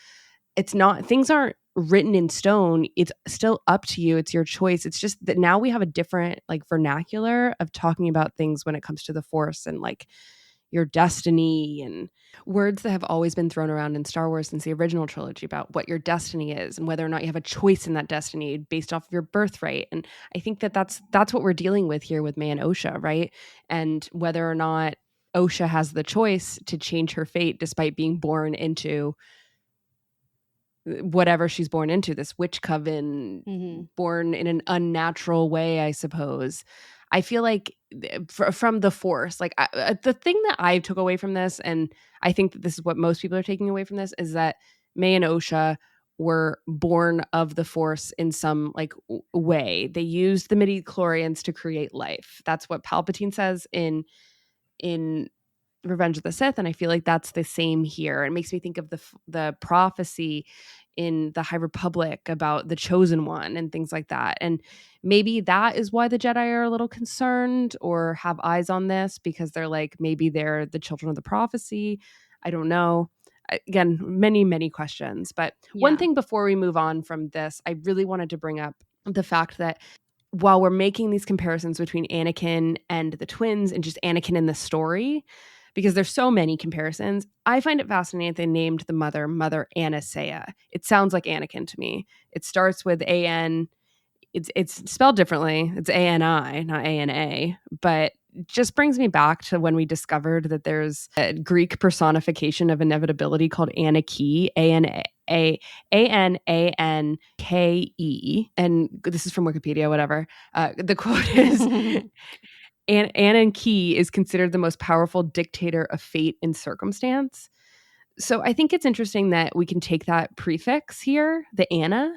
It's not, things aren't written in stone. It's still up to you. It's your choice. It's just that now we have a different like vernacular of talking about things when it comes to the Force and like your destiny and words that have always been thrown around in Star Wars since the original trilogy about what your destiny is and whether or not you have a choice in that destiny based off of your birthright. And I think that that's what we're dealing with here with Mae and Osha, right? And whether or not Osha has the choice to change her fate despite being born into whatever she's born into, this witch coven, born in an unnatural way, I suppose. I feel like from the Force, like the thing that I took away from this, and I think that this is what most people are taking away from this, is that Mae and Osha were born of the Force in some like way. They used the midichlorians to create life. That's what Palpatine says in Revenge of the Sith, and I feel like that's the same here. It makes me think of the prophecy in the High Republic about the Chosen One and things like that. And maybe that is why the Jedi are a little concerned or have eyes on this, because they're like, maybe they're the children of the prophecy. I don't know. Again, many questions. But one thing before we move on from this, I really wanted to bring up the fact that while we're making these comparisons between Anakin and the twins and just Anakin in the story, because there's so many comparisons, I find it fascinating that they named the mother Anastasia. It sounds like Anakin to me. It starts with A-N. It's spelled differently. It's A-N-I, not A-N-A. But it just brings me back to when we discovered that there's a Greek personification of inevitability called Anarchy, A-N-A-N-K-E. And this is from Wikipedia, whatever. The quote is... Anarchy is considered the most powerful dictator of fate and circumstance. So I think it's interesting that we can take that prefix here, the Anna,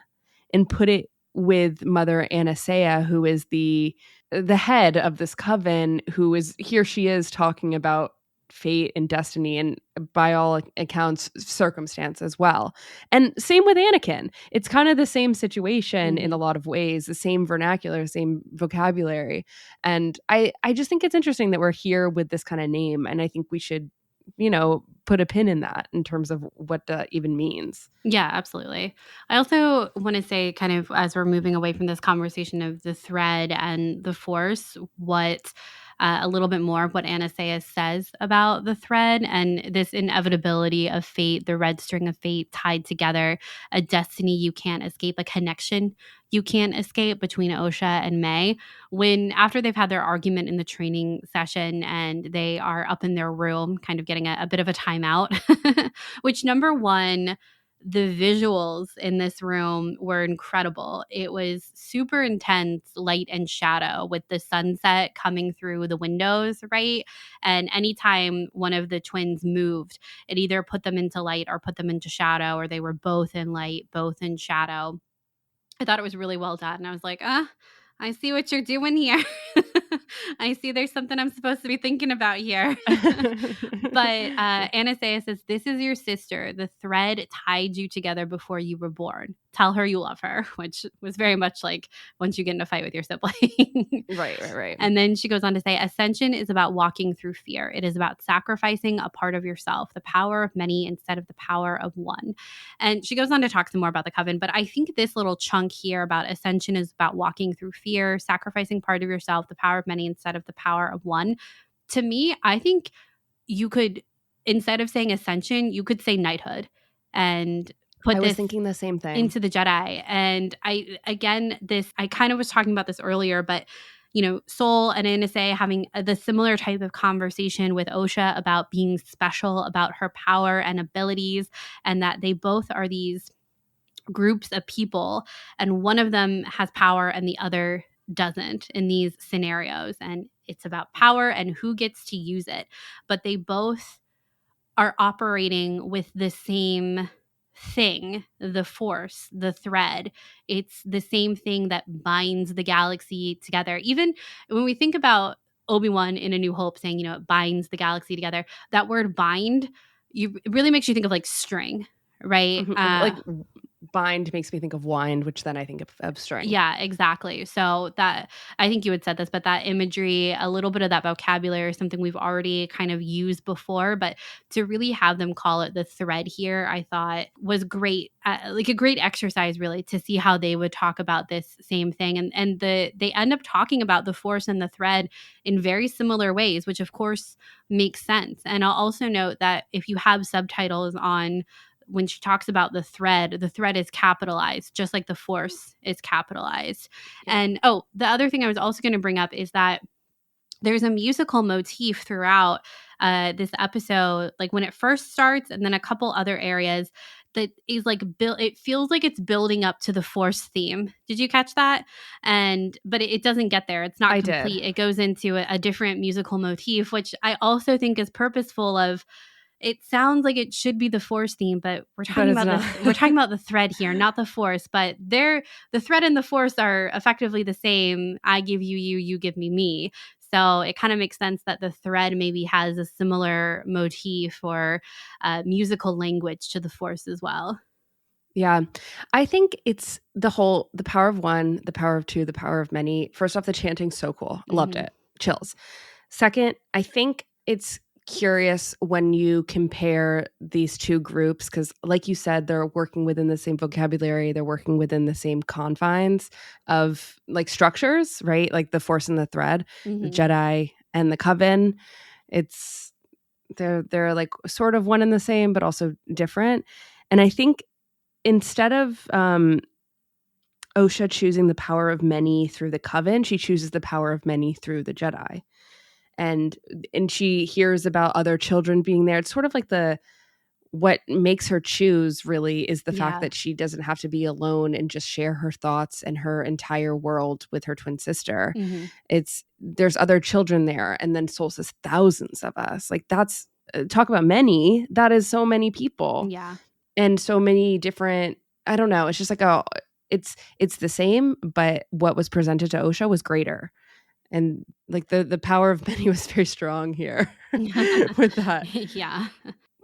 and put it with Mother Anastasia, who is the head of this coven, who is here. She is talking about fate and destiny, and by all accounts, circumstance as well. And same with Anakin. It's kind of the same situation in a lot of ways, the same vernacular, same vocabulary. And I just think it's interesting that we're here with this kind of name. And I think we should, put a pin in that in terms of what that even means. Yeah, absolutely. I also want to say, kind of as we're moving away from this conversation of the thread and the Force, what a little bit more of what Anastasia says about the thread and this inevitability of fate, the red string of fate tied together, a destiny you can't escape, a connection you can't escape between Osha and Mae. When after they've had their argument in the training session and they are up in their room, kind of getting a bit of a timeout, which number one, the visuals in this room were incredible. It was super intense light and shadow with the sunset coming through the windows, right? And anytime one of the twins moved, it either put them into light or put them into shadow, or they were both in light, both in shadow. I thought it was really well done. And I was like, I see what you're doing here. I see there's something I'm supposed to be thinking about here. But Anastasia says, this is your sister. The thread tied you together before you were born. Tell her you love her, which was very much like once you get in a fight with your sibling. Right. And then she goes on to say, Ascension is about walking through fear. It is about sacrificing a part of yourself, the power of many instead of the power of one. And she goes on to talk some more about the coven. But I think this little chunk here about Ascension is about walking through fear, sacrificing part of yourself, the power of many instead of the power of one. To me, I think you could, instead of saying Ascension, you could say knighthood and put I was thinking the same thing into the Jedi. And I kind of was talking about this earlier, but Sol and Anastasia having the similar type of conversation with Osha about being special, about her power and abilities, and that they both are these groups of people, and one of them has power and the other doesn't in these scenarios. And it's about power and who gets to use it. But they both are operating with the same thing, the Force, the thread. It's the same thing that binds the galaxy together. Even when we think about Obi-Wan in A New Hope saying, it binds the galaxy together, that word bind, it really makes you think of like string, right? like bind makes me think of wind, which then I think of string. Yeah, exactly. So that, I think you had said this, but that imagery, a little bit of that vocabulary is something we've already kind of used before, but to really have them call it the thread here, I thought was great, like a great exercise really to see how they would talk about this same thing. And they end up talking about the Force and the thread in very similar ways, which of course makes sense. And I'll also note that if you have subtitles on, when she talks about the thread is capitalized, just like the Force is capitalized. Yeah. And the other thing I was also going to bring up is that there's a musical motif throughout this episode, like when it first starts, and then a couple other areas that is like it feels like it's building up to the Force theme. Did you catch that? But it doesn't get there. It's not complete. It goes into a different musical motif, which I also think is purposeful. It sounds like it should be the Force theme, but we're talking about the thread here, not the Force. But the thread and the Force are effectively the same. I give you, you give me. So it kind of makes sense that the thread maybe has a similar motif or musical language to the Force as well. Yeah. I think it's the power of one, the power of two, the power of many. First off, the chanting's so cool. Loved it. Chills. Second, I think it's curious when you compare these two groups, because like you said, they're working within the same vocabulary, they're working within the same confines of like structures, right? Like the Force and the thread, the Jedi and the coven. They're like sort of one and the same, but also different. And I think instead of Osha choosing the power of many through the coven, she chooses the power of many through the Jedi. And she hears about other children being there. It's sort of like what makes her choose really is the fact that she doesn't have to be alone and just share her thoughts and her entire world with her twin sister. There's other children there, and then Soul says thousands of us. Like that's talk about many. That is so many people. Yeah, and so many different. I don't know. It's just like it's the same, but what was presented to Osha was greater. And like the power of many was very strong here with that. Yeah.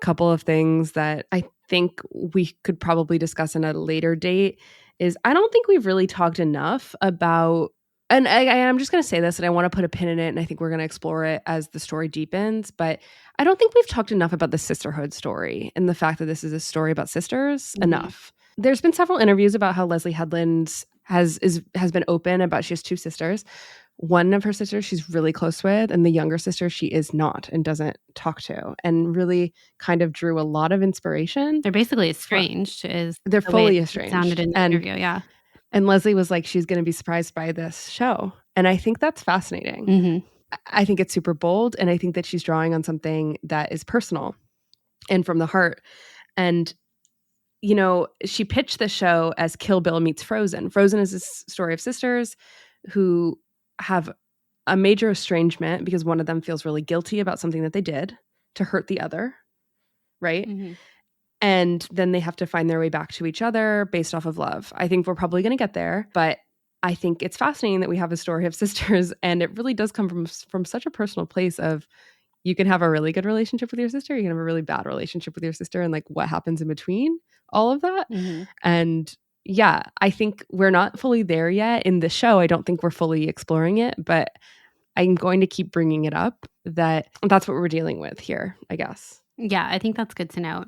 Couple of things that I think we could probably discuss in a later date is I don't think we've really talked enough about, and I'm just going to say this and I want to put a pin in it, and I think we're going to explore it as the story deepens, but I don't think we've talked enough about the sisterhood story and the fact that this is a story about sisters enough. There's been several interviews about how Leslye Headland has been open about she has two sisters. One of her sisters she's really close with, and the younger sister she is not and doesn't talk to, and really kind of drew a lot of inspiration. They're basically estranged. They're fully estranged. Sounded in the interview, yeah. And Leslye was like, she's going to be surprised by this show. And I think that's fascinating. I think it's super bold, and I think that she's drawing on something that is personal and from the heart. And you know, she pitched the show as Kill Bill meets Frozen. Frozen is a story of sisters who have a major estrangement because one of them feels really guilty about something that they did to hurt the other, right? And then they have to find their way back to each other based off of love. I think we're probably going to get there, but I think it's fascinating that we have a story of sisters, and it really does come from such a personal place of you can have a really good relationship with your sister, you can have a really bad relationship with your sister, and like what happens in between all of that. And yeah, I think we're not fully there yet in the show. I don't think we're fully exploring it, but I'm going to keep bringing it up that's what we're dealing with here, I guess. Yeah, I think that's good to note.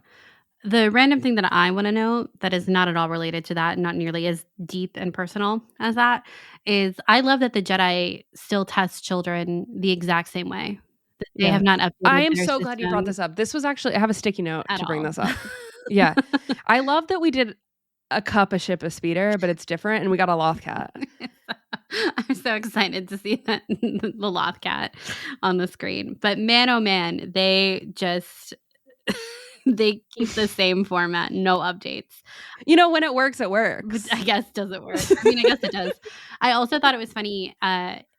The random thing that I want to note that is not at all related to that, not nearly as deep and personal as that, is I love that the Jedi still test children the exact same way. They have not updated I am their so glad you brought this up. This was actually, I have a sticky note to bring this up. Yeah. I love that we did a cup, a ship, a speeder, but it's different, and we got a loth cat. I'm so excited to see that the loth cat on the screen. But man, oh man, they just they keep the same format, no updates. You know, when it works, it works. I guess does it work? I mean, I guess it does. I also thought it was funny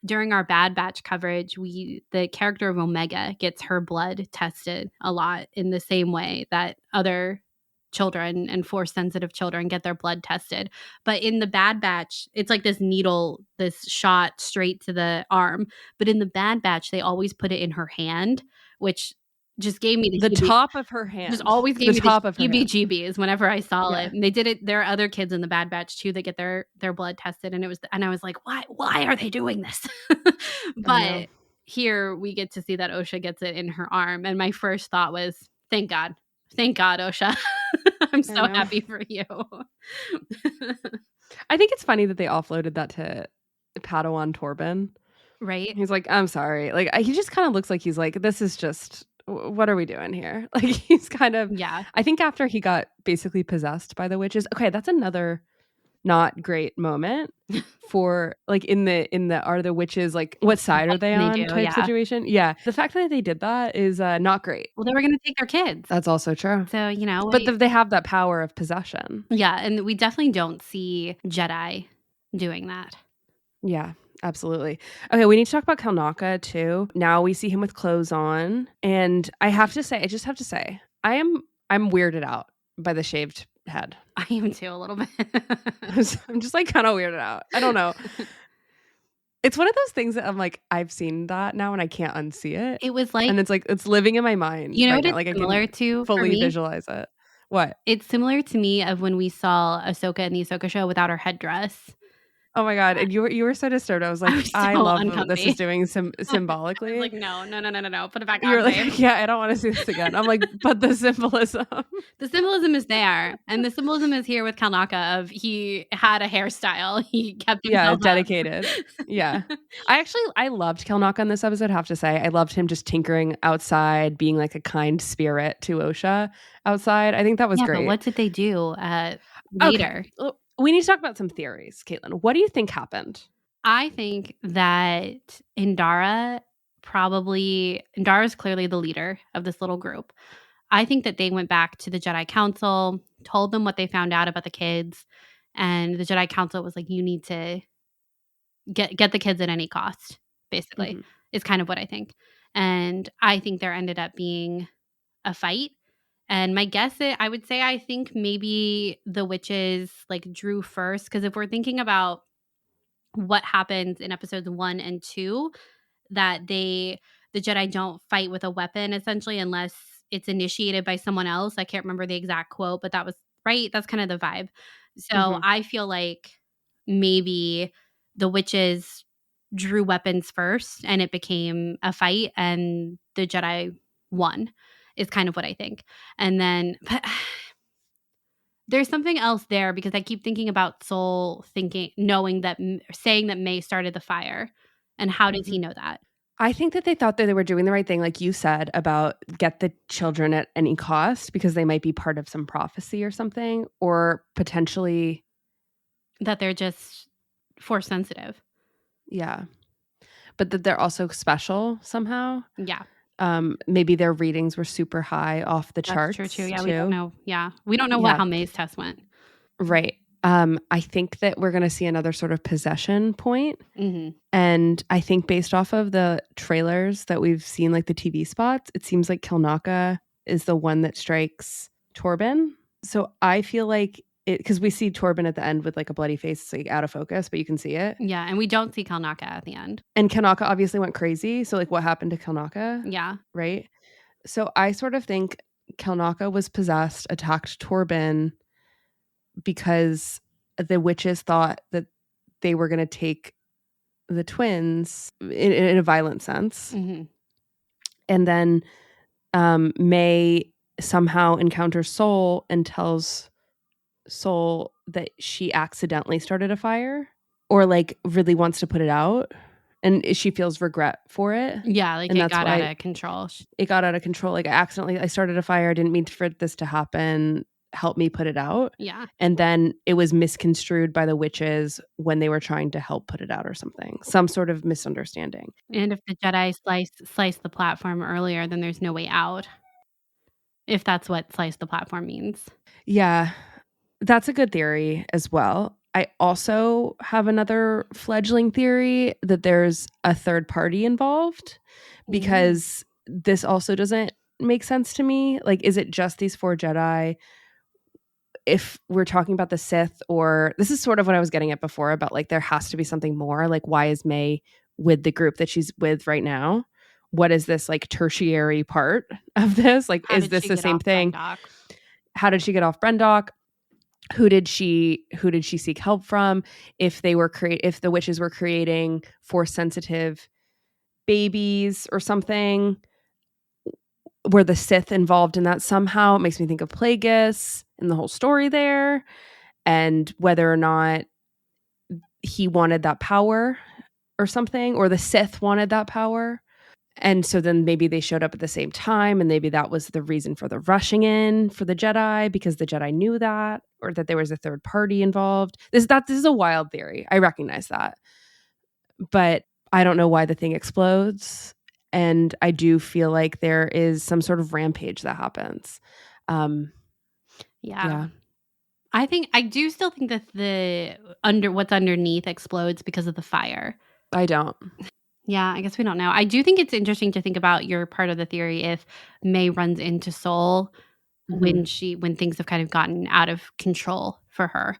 during our Bad Batch coverage, the character of Omega gets her blood tested a lot in the same way that other children and Force sensitive children get their blood tested. But in the Bad Batch, it's like this needle, this shot straight to the arm. But in the Bad Batch, they always put it in her hand, which just gave me the top of her hand. Just always gave me the heebie-jeebies whenever I saw it. And they did it. There are other kids in the Bad Batch too that get their blood tested, and I was like, why are they doing this? But here we get to see that Osha gets it in her arm, and my first thought was, thank God, Osha. I'm so happy for you. I think it's funny that they offloaded that to Padawan Torben. Right? He's like, I'm sorry. Like, he just kind of looks like he's like, this is just, what are we doing here? Like, he's kind of, I think after he got basically possessed by the witches. Okay, that's another not great moment for like in the are the witches, like, what side are they on type situation. Yeah, the fact that they did that is not great. Well, they were gonna take their kids. That's also true. So but they have that power of possession. Yeah, and we definitely don't see Jedi doing that. Yeah, absolutely. Okay, we need to talk about Kalnaka too. Now we see him with clothes on, and I just have to say I'm weirded out by the shaved head. I am too, a little bit. I'm just like kind of weirded out. I don't know. It's one of those things that I'm like, I've seen that now and I can't unsee it. It was like, and it's like, it's living in my mind. You know right what now. Like, similar I can to fully visualize it. What? It's similar to me of when we saw Ahsoka in the Ahsoka show without her headdress. Oh my God. And you were so disturbed. I was like, I love what this is doing symbolically. I was like, no. Put it back on. You're like, yeah, I don't want to see this again. I'm like, but the symbolism. The symbolism is there. And the symbolism is here with Kalnaka of he had a hairstyle. He kept himself dedicated. Yeah. I loved Kalnaka in this episode, I have to say. I loved him just tinkering outside, being like a kind spirit to Osha outside. I think that was great. But what did they do later? Okay. We need to talk about some theories, Caitlin. What do you think happened? I think that Indara is clearly the leader of this little group. I think that they went back to the Jedi Council, told them what they found out about the kids, and the Jedi Council was like, you need to get the kids at any cost, basically, is kind of what I think. And I think there ended up being a fight. And my guess I would say I think maybe the witches like drew first, because if we're thinking about what happens in episodes 1 and 2, that the Jedi don't fight with a weapon essentially unless it's initiated by someone else. I can't remember the exact quote, but that was right. That's kind of the vibe. So I feel like maybe the witches drew weapons first and it became a fight and the Jedi won. Is kind of what I think. And then there's something else there because I keep thinking about Soul saying that Mae started the fire. And how does he know that? I think that they thought that they were doing the right thing, like you said, about get the children at any cost because they might be part of some prophecy or something, or potentially that they're just Force sensitive. Yeah. But that they're also special somehow. Yeah. Maybe their readings were super high off the charts. That's true too. Yeah, we don't know. Yeah, we don't know how Mae's test went. Right. I think that we're going to see another sort of possession point. And I think based off of the trailers that we've seen, like the TV spots, it seems like Kalnaka is the one that strikes Torben. So I feel like because we see Torben at the end with like a bloody face, like out of focus, but you can see it. Yeah, and we don't see Kalnaka at the end. And Kalnaka obviously went crazy. So like what happened to Kalnaka? Yeah. Right? So I sort of think Kalnaka was possessed, attacked Torben because the witches thought that they were going to take the twins in a violent sense. And then Mae somehow encounters Soul and tells Soul that she accidentally started a fire or like really wants to put it out and she feels regret for it. Yeah, like it got out of control. It got out of control. Like I started a fire. I didn't mean for this to happen. Help me put it out. Yeah. And then it was misconstrued by the witches when they were trying to help put it out or something. Some sort of misunderstanding. And if the Jedi sliced the platform earlier, then there's no way out. If that's what slice the platform means. Yeah. That's a good theory as well. I also have another fledgling theory that there's a third party involved because this also doesn't make sense to me. Like, is it just these 4 Jedi? If we're talking about the Sith, or this is sort of what I was getting at before about like there has to be something more. Like, why is Mae with the group that she's with right now? what is this like tertiary part of this? Like, is this the same thing? Brendock? How did she get off Brendock? Who did she seek help from? If the witches were creating Force sensitive babies or something, were the Sith involved in that somehow? It makes me think of Plagueis and the whole story there, and whether or not he wanted that power or something, or the Sith wanted that power. And so then maybe they showed up at the same time, and maybe that was the reason for the rushing in for the Jedi, because the Jedi knew that, or that there was a third party involved. This is a wild theory. I recognize that. But I don't know why the thing explodes. And I do feel like there is some sort of rampage that happens. Yeah. I do still think that what's underneath explodes because of the fire. I don't. Yeah, I guess we don't know. I do think it's interesting to think about your part of the theory if Mae runs into Soul when things have kind of gotten out of control for her.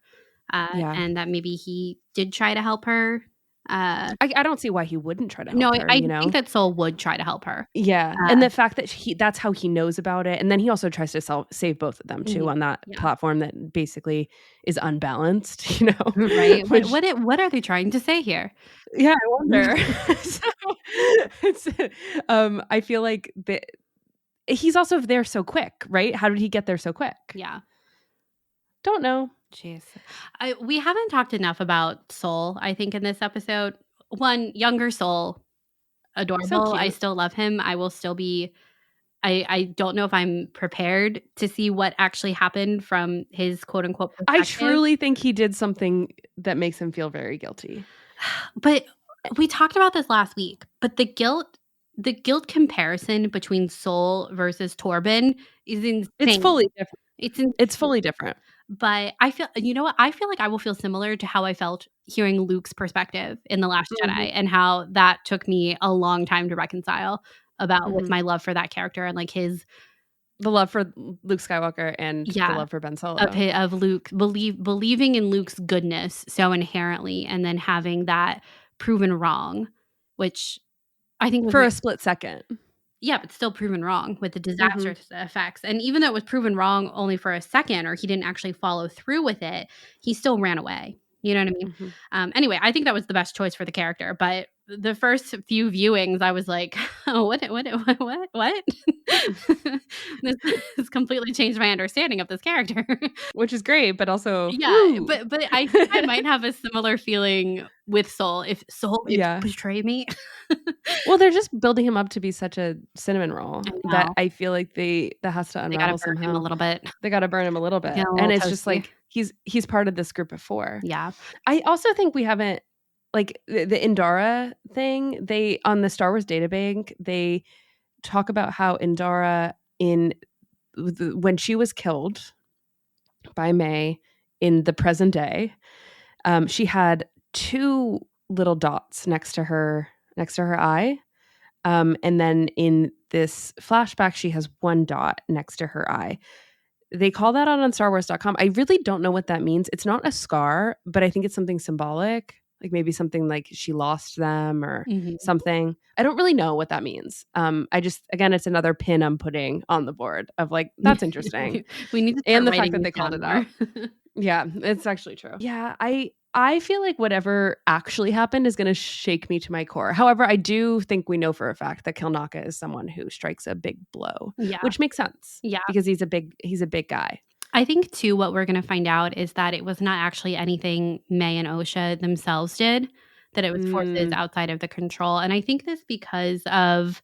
And that maybe he did try to help her. I don't see why he wouldn't try to help her. I think that Soul would try to help her. Yeah. And the fact that that's how he knows about it. And then he also tries to save both of them too on that platform that basically is unbalanced, Right. What are they trying to say here? Yeah, I wonder. I feel like he's also there so quick, right? How did he get there so quick? Yeah. Don't know. Jeez. We haven't talked enough about Soul, I think, in this episode. One, younger Soul, adorable. So I still love him. I will still be... I don't know if I'm prepared to see what actually happened from his quote-unquote perspective. I truly think he did something that makes him feel very guilty. But we talked about this last week, but the guilt comparison between Soul versus Torben is insane. It's fully different. It's fully different. But I feel, I feel like I will feel similar to how I felt hearing Luke's perspective in The Last Jedi, and how that took me a long time to reconcile about with my love for that character and like the love for Luke Skywalker and the love for Ben Solo. Of Luke, believing in Luke's goodness so inherently, and then having that proven wrong, which I think for a split second. Yeah, but still proven wrong with the disastrous effects. And even though it was proven wrong only for a second, or he didn't actually follow through with it, he still ran away. You know what I mean? Anyway, I think that was the best choice for the character. But the first few viewings, I was like, oh, what? This completely changed my understanding of this character. Which is great, but also... Yeah, but I think I might have a similar feeling with Soul. If Soul betray me... Well, they're just building him up to be such a cinnamon roll that I feel like that has to unravel somehow. They gotta burn him a little bit. They gotta burn him a little bit. And it's just like, he's part of this group of 4. Yeah. I also think we haven't, like, the Indara thing, on the Star Wars databank, they talk about how Indara, when she was killed by Mae in the present day, she had 2 little dots next to her eye. And then in this flashback, she has 1 dot next to her eye. They call that out on StarWars.com. I really don't know what that means. It's not a scar, but I think it's something symbolic, like maybe something like she lost them or something. I don't really know what that means. Again, it's another pin I'm putting on the board of like, that's interesting. We need to and the fact that they called it out. Yeah, it's actually true. Yeah, I feel like whatever actually happened is going to shake me to my core. However, I do think we know for a fact that Kilnaka is someone who strikes a big blow, which makes sense. Yeah, because he's a big guy. I think too, what we're going to find out is that it was not actually anything Mae and Osha themselves did, that it was forces outside of the control. And I think this because of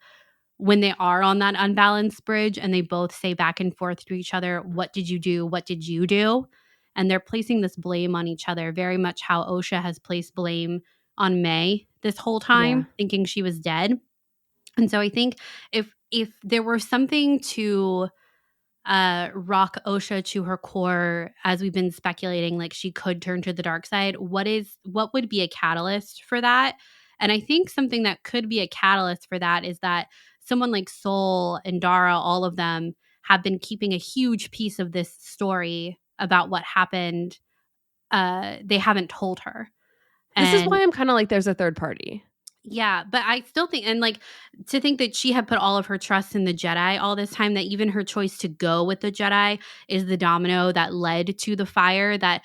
when they are on that unbalanced bridge and they both say back and forth to each other, what did you do? What did you do? And they're placing this blame on each other, very much how Osha has placed blame on Mae this whole time, thinking she was dead. And so I think if there were something to rock Osha to her core, as we've been speculating, like she could turn to the dark side, what would be a catalyst for that? And I think something that could be a catalyst for that is that someone like Soul and Dara, all of them, have been keeping a huge piece of this story about what happened. They haven't told her. This is why I'm kind of like, there's a third party. Yeah, but I still think, and like to think that she had put all of her trust in the Jedi all this time, that even her choice to go with the Jedi is the domino that led to the fire that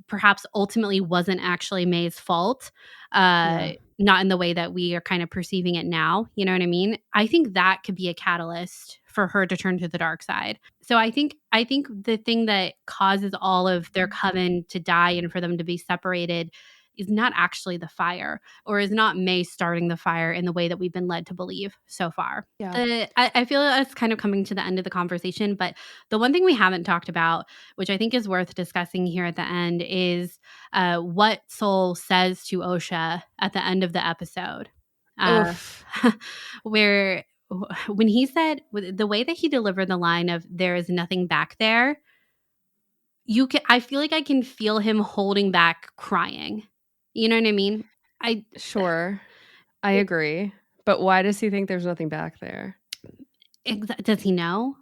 perhaps ultimately wasn't actually Mae's fault. Yeah. Not in the way that we are kind of perceiving it now. You know what I mean? I think that could be a catalyst for her to turn to the dark side. So I think the thing that causes all of their coven to die and for them to be separated is not actually the fire, or is not Mae starting the fire in the way that we've been led to believe so far. Yeah. I feel us kind of coming to the end of the conversation, but the one thing we haven't talked about, which I think is worth discussing here at the end, is what Soul says to Osha at the end of the episode, Oof. where when he said, the way that he delivered the line of "there is nothing back there," I feel like I can feel him holding back crying. You know what I mean? I Sure. I agree. But why does he think there's nothing back there? Does he know?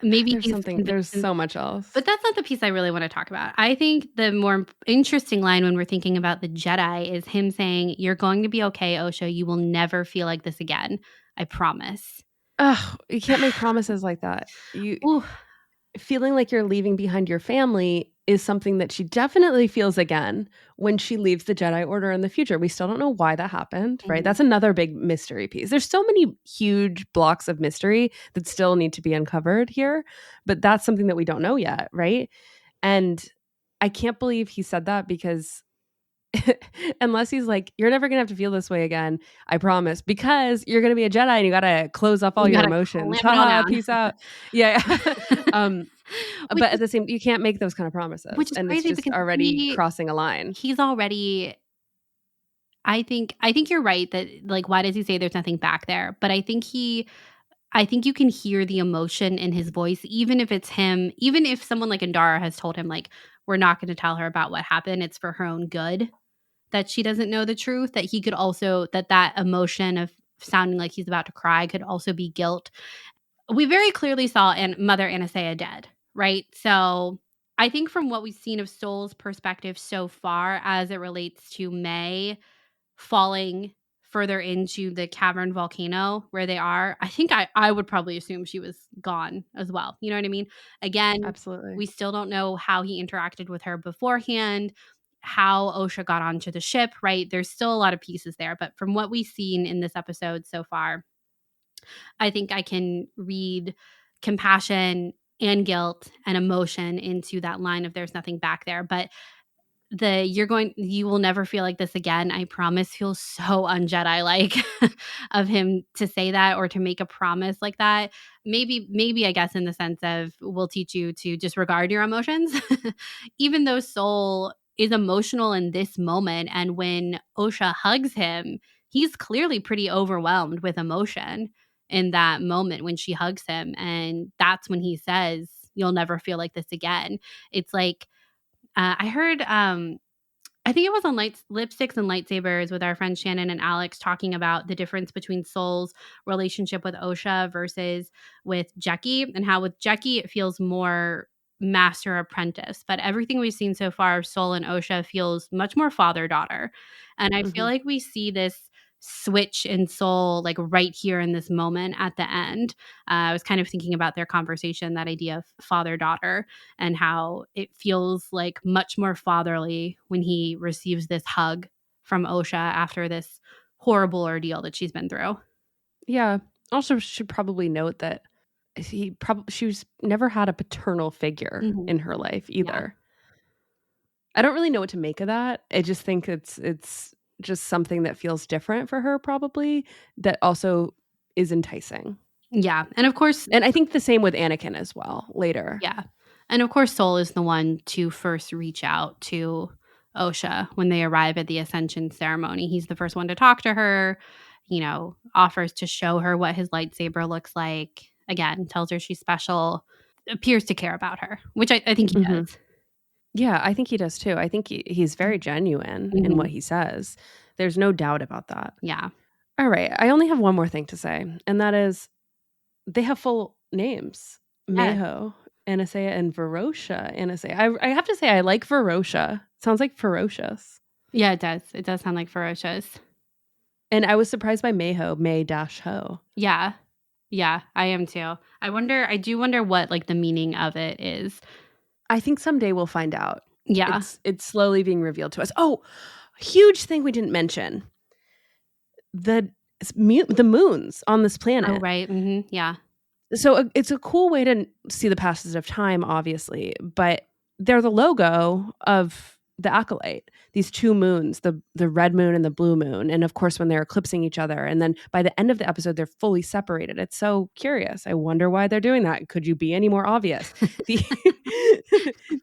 Maybe There's he's something, there's convinced, so much else. but that's not the piece I really want to talk about. I think the more interesting line when we're thinking about the Jedi is him saying, "You're going to be okay, Osha. You will never feel like this again. I promise." Ugh, you can't make promises like that. You Ooh, feeling like you're leaving behind your family is something that she definitely feels again when she leaves the Jedi Order in the future. We still don't know why that happened, right? mhm. That's another big mystery piece. There's so many huge blocks of mystery that still need to be uncovered here, but that's something that we don't know yet, right? And I can't believe he said that, because unless he's like, you're never gonna have to feel this way again, I promise, because you're gonna be a Jedi and you gotta close off all You your gotta emotions. clamp it all Haha, down. peace out. Yeah. um, Which but at is the same, you can't make those kind of promises, which is and it's crazy just because already crossing a line. he's already I think you're right that, like, why does he say there's nothing back there? But I think you can hear the emotion in his voice, even if it's him, even if someone like Indara has told him, like, we're not gonna tell her about what happened, it's for her own good, that she doesn't know the truth, that he could also that emotion of sounding like he's about to cry could also be guilt. We very clearly saw Mother Anastasia dead, right? So, I think from what we've seen of Soul's perspective so far as it relates to Mae falling further into the cavern volcano where they are, I think I would probably assume she was gone as well. You know what I mean? Again, Absolutely. we still don't know how he interacted with her beforehand, how Osha got onto the ship, right? There's still a lot of pieces there, but from what we've seen in this episode so far, I think I can read compassion and guilt and emotion into that line of "there's nothing back there." But you will never feel like this again, I promise, feels so un-Jedi like of him to say that or to make a promise like that. Maybe I guess in the sense of, we'll teach you to disregard your emotions. Even though Soul is emotional in this moment, and when Osha hugs him, he's clearly pretty overwhelmed with emotion in that moment when she hugs him, and that's when he says, "You'll never feel like this again." It's like, I heard, I think it was on Lipsticks and Lightsabers with our friends Shannon and Alex, talking about the difference between Soul's relationship with Osha versus with Jecki, and how with Jecki it feels more master apprentice. But everything we've seen so far of Soul and Osha feels much more father daughter. And I feel Mhm. like we see this switch in Soul like right here in this moment at the end. I was kind of thinking about their conversation, that idea of father daughter, and how it feels like much more fatherly when he receives this hug from Osha after this horrible ordeal that she's been through. Yeah. Also, should probably note that she's never had a paternal figure Mhm. in her life Yeah. either. I don't really know what to make of that. I just think it's just something that feels different for her, probably, that also is enticing. Yeah. And of course, And I think the same with Anakin as well later. yeah. And of course, Soul is the one to first reach out to Osha when they arrive at the Ascension ceremony. He's the first one to talk to her, offers to show her what his lightsaber looks like. Again, tells her she's special, appears to care about her, which I think he Mhm. does. Yeah, I think he does too. I think he's very genuine in what Mhm. he says. There's no doubt about that. Yeah. All right, I only have one more thing to say, and that is they have full names. Yes. Mayho, Anastasia, and Verosha Anastasia. I have to say I like Verosha. Sounds like ferocious. Yeah, it does. It does sound like ferocious. And I was surprised by Mae-Ho. Yeah. Yeah, I am too. I do wonder what like the meaning of it is. I think someday we'll find out. Yeah. It's slowly being revealed to us. Oh, huge thing we didn't mention. The moons on this planet. Oh, right. Mm-hmm. Yeah. So it's a cool way to see the passage of time, obviously, but they're the logo of the Acolyte. These two moons, the red moon and the blue moon, and of course when they're eclipsing each other, and then by the end of the episode they're fully separated. It's so curious. I wonder why they're doing that. Could you be any more obvious?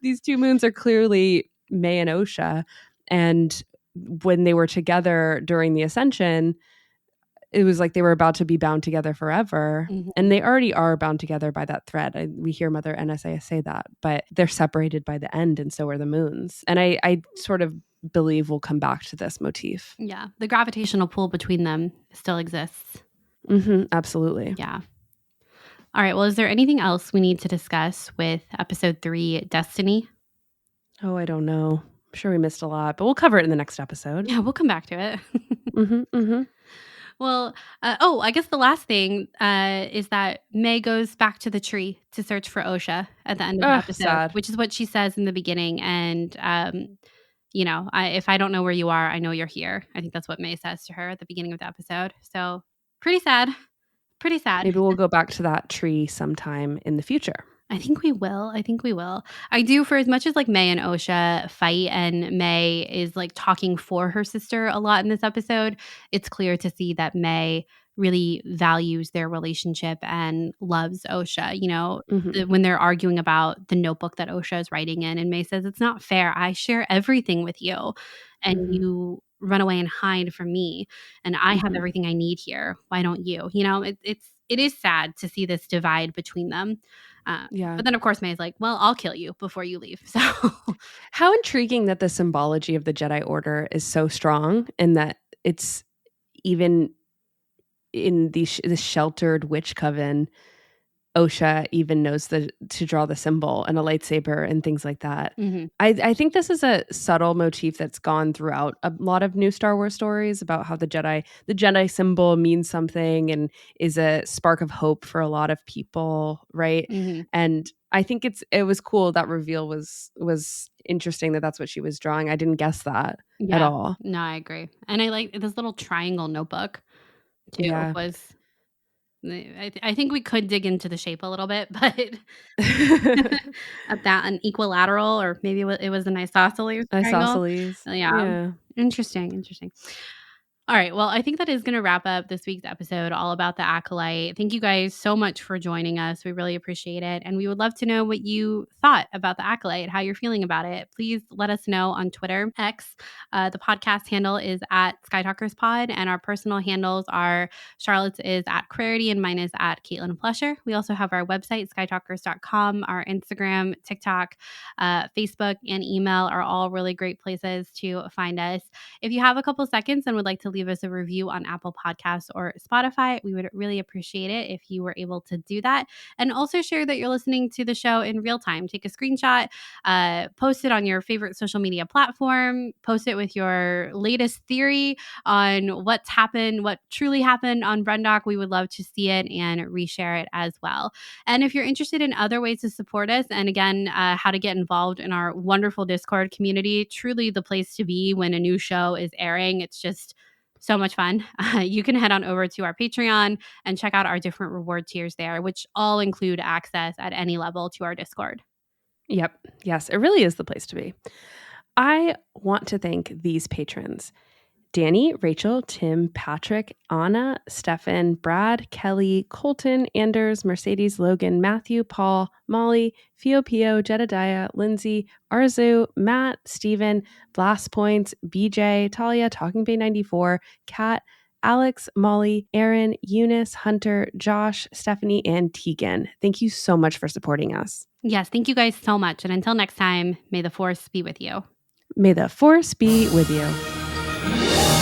These two moons are clearly Mae and Osha, and when they were together during the Ascension, it was like they were about to be bound together forever. Mhm. And they already are bound together by that thread. We hear Mother NSA say that, but they're separated by the end, and so are the moons. And I sort of believe we'll come back to this motif. Yeah. The gravitational pull between them still exists. Absolutely. Yeah. All right. Well, is there anything else we need to discuss with episode 3, Destiny? Oh, I don't know. I'm sure we missed a lot, but we'll cover it in the next episode. Yeah, we'll come back to it. Well, I guess the last thing is that Mae goes back to the tree to search for Osha at the end of the episode, Sad. which is what she says in the beginning. And, if I don't know where you are, I know you're here. I think that's what Mae says to her at the beginning of the episode. So pretty sad. Pretty sad. Maybe we'll go back to that tree sometime in the future. I think we will. I do, for as much as like Mae and Osha fight and Mae is like talking for her sister a lot in this episode, it's clear to see that Mae really values their relationship and loves Osha. When they're arguing about the notebook that Osha is writing in, and Mae says, "It's not fair. I share everything with you and you run away and hide from me, and I have everything I need here. Why don't you?" It is sad to see this divide between them. But then, of course, Mae's like, "Well, I'll kill you before you leave." So, how intriguing that the symbology of the Jedi Order is so strong, and that it's even in the sheltered witch coven, Osha even knows to draw the symbol and a lightsaber and things like that. I think this is a subtle motif that's gone throughout a lot of new Star Wars stories about how the Jedi symbol means something and is a spark of hope for a lot of people, right? And I think it was cool. That reveal was interesting that's what she was drawing. I didn't guess that at all. No, I agree. And I like this little triangle notebook too. I think we could dig into the shape a little bit, but an equilateral, or maybe it was an isosceles triangle. Isosceles. Yeah. Interesting. All right. Well, I think that is going to wrap up this week's episode all about the Acolyte. Thank you guys so much for joining us. We really appreciate it. And we would love to know what you thought about the Acolyte, how you're feeling about it. Please let us know on Twitter, X. The podcast handle is at Skytalkers Pod, and our personal handles are Charlotte's is at Clarity and mine is at Caitlin Plusher. We also have our website, skytalkers.com, our Instagram, TikTok, Facebook, and email are all really great places to find us. If you have a couple seconds and would like to leave us a review on Apple Podcasts or Spotify, we would really appreciate it if you were able to do that. And also share that you're listening to the show in real time. Take a screenshot, post it on your favorite social media platform, post it with your latest theory on what's happened, what truly happened on Brendock. We would love to see it and reshare it as well. And if you're interested in other ways to support us, and again, how to get involved in our wonderful Discord community, truly the place to be when a new show is airing. It's just so much fun. You can head on over to our Patreon and check out our different reward tiers there, which all include access at any level to our Discord. Yep. Yes, it really is the place to be. I want to thank these patrons: Danny, Rachel, Tim, Patrick, Anna, Stefan, Brad, Kelly, Colton, Anders, Mercedes, Logan, Matthew, Paul, Molly, Fio Pio, Jedediah, Lindsay, Arzu, Matt, Steven, Blast Points, BJ, Talia, Talking Bay 94, Kat, Alex, Molly, Aaron, Eunice, Hunter, Josh, Stephanie, and Tegan. Thank you so much for supporting us. Yes, thank you guys so much. And until next time, may the Force be with you. May the Force be with you.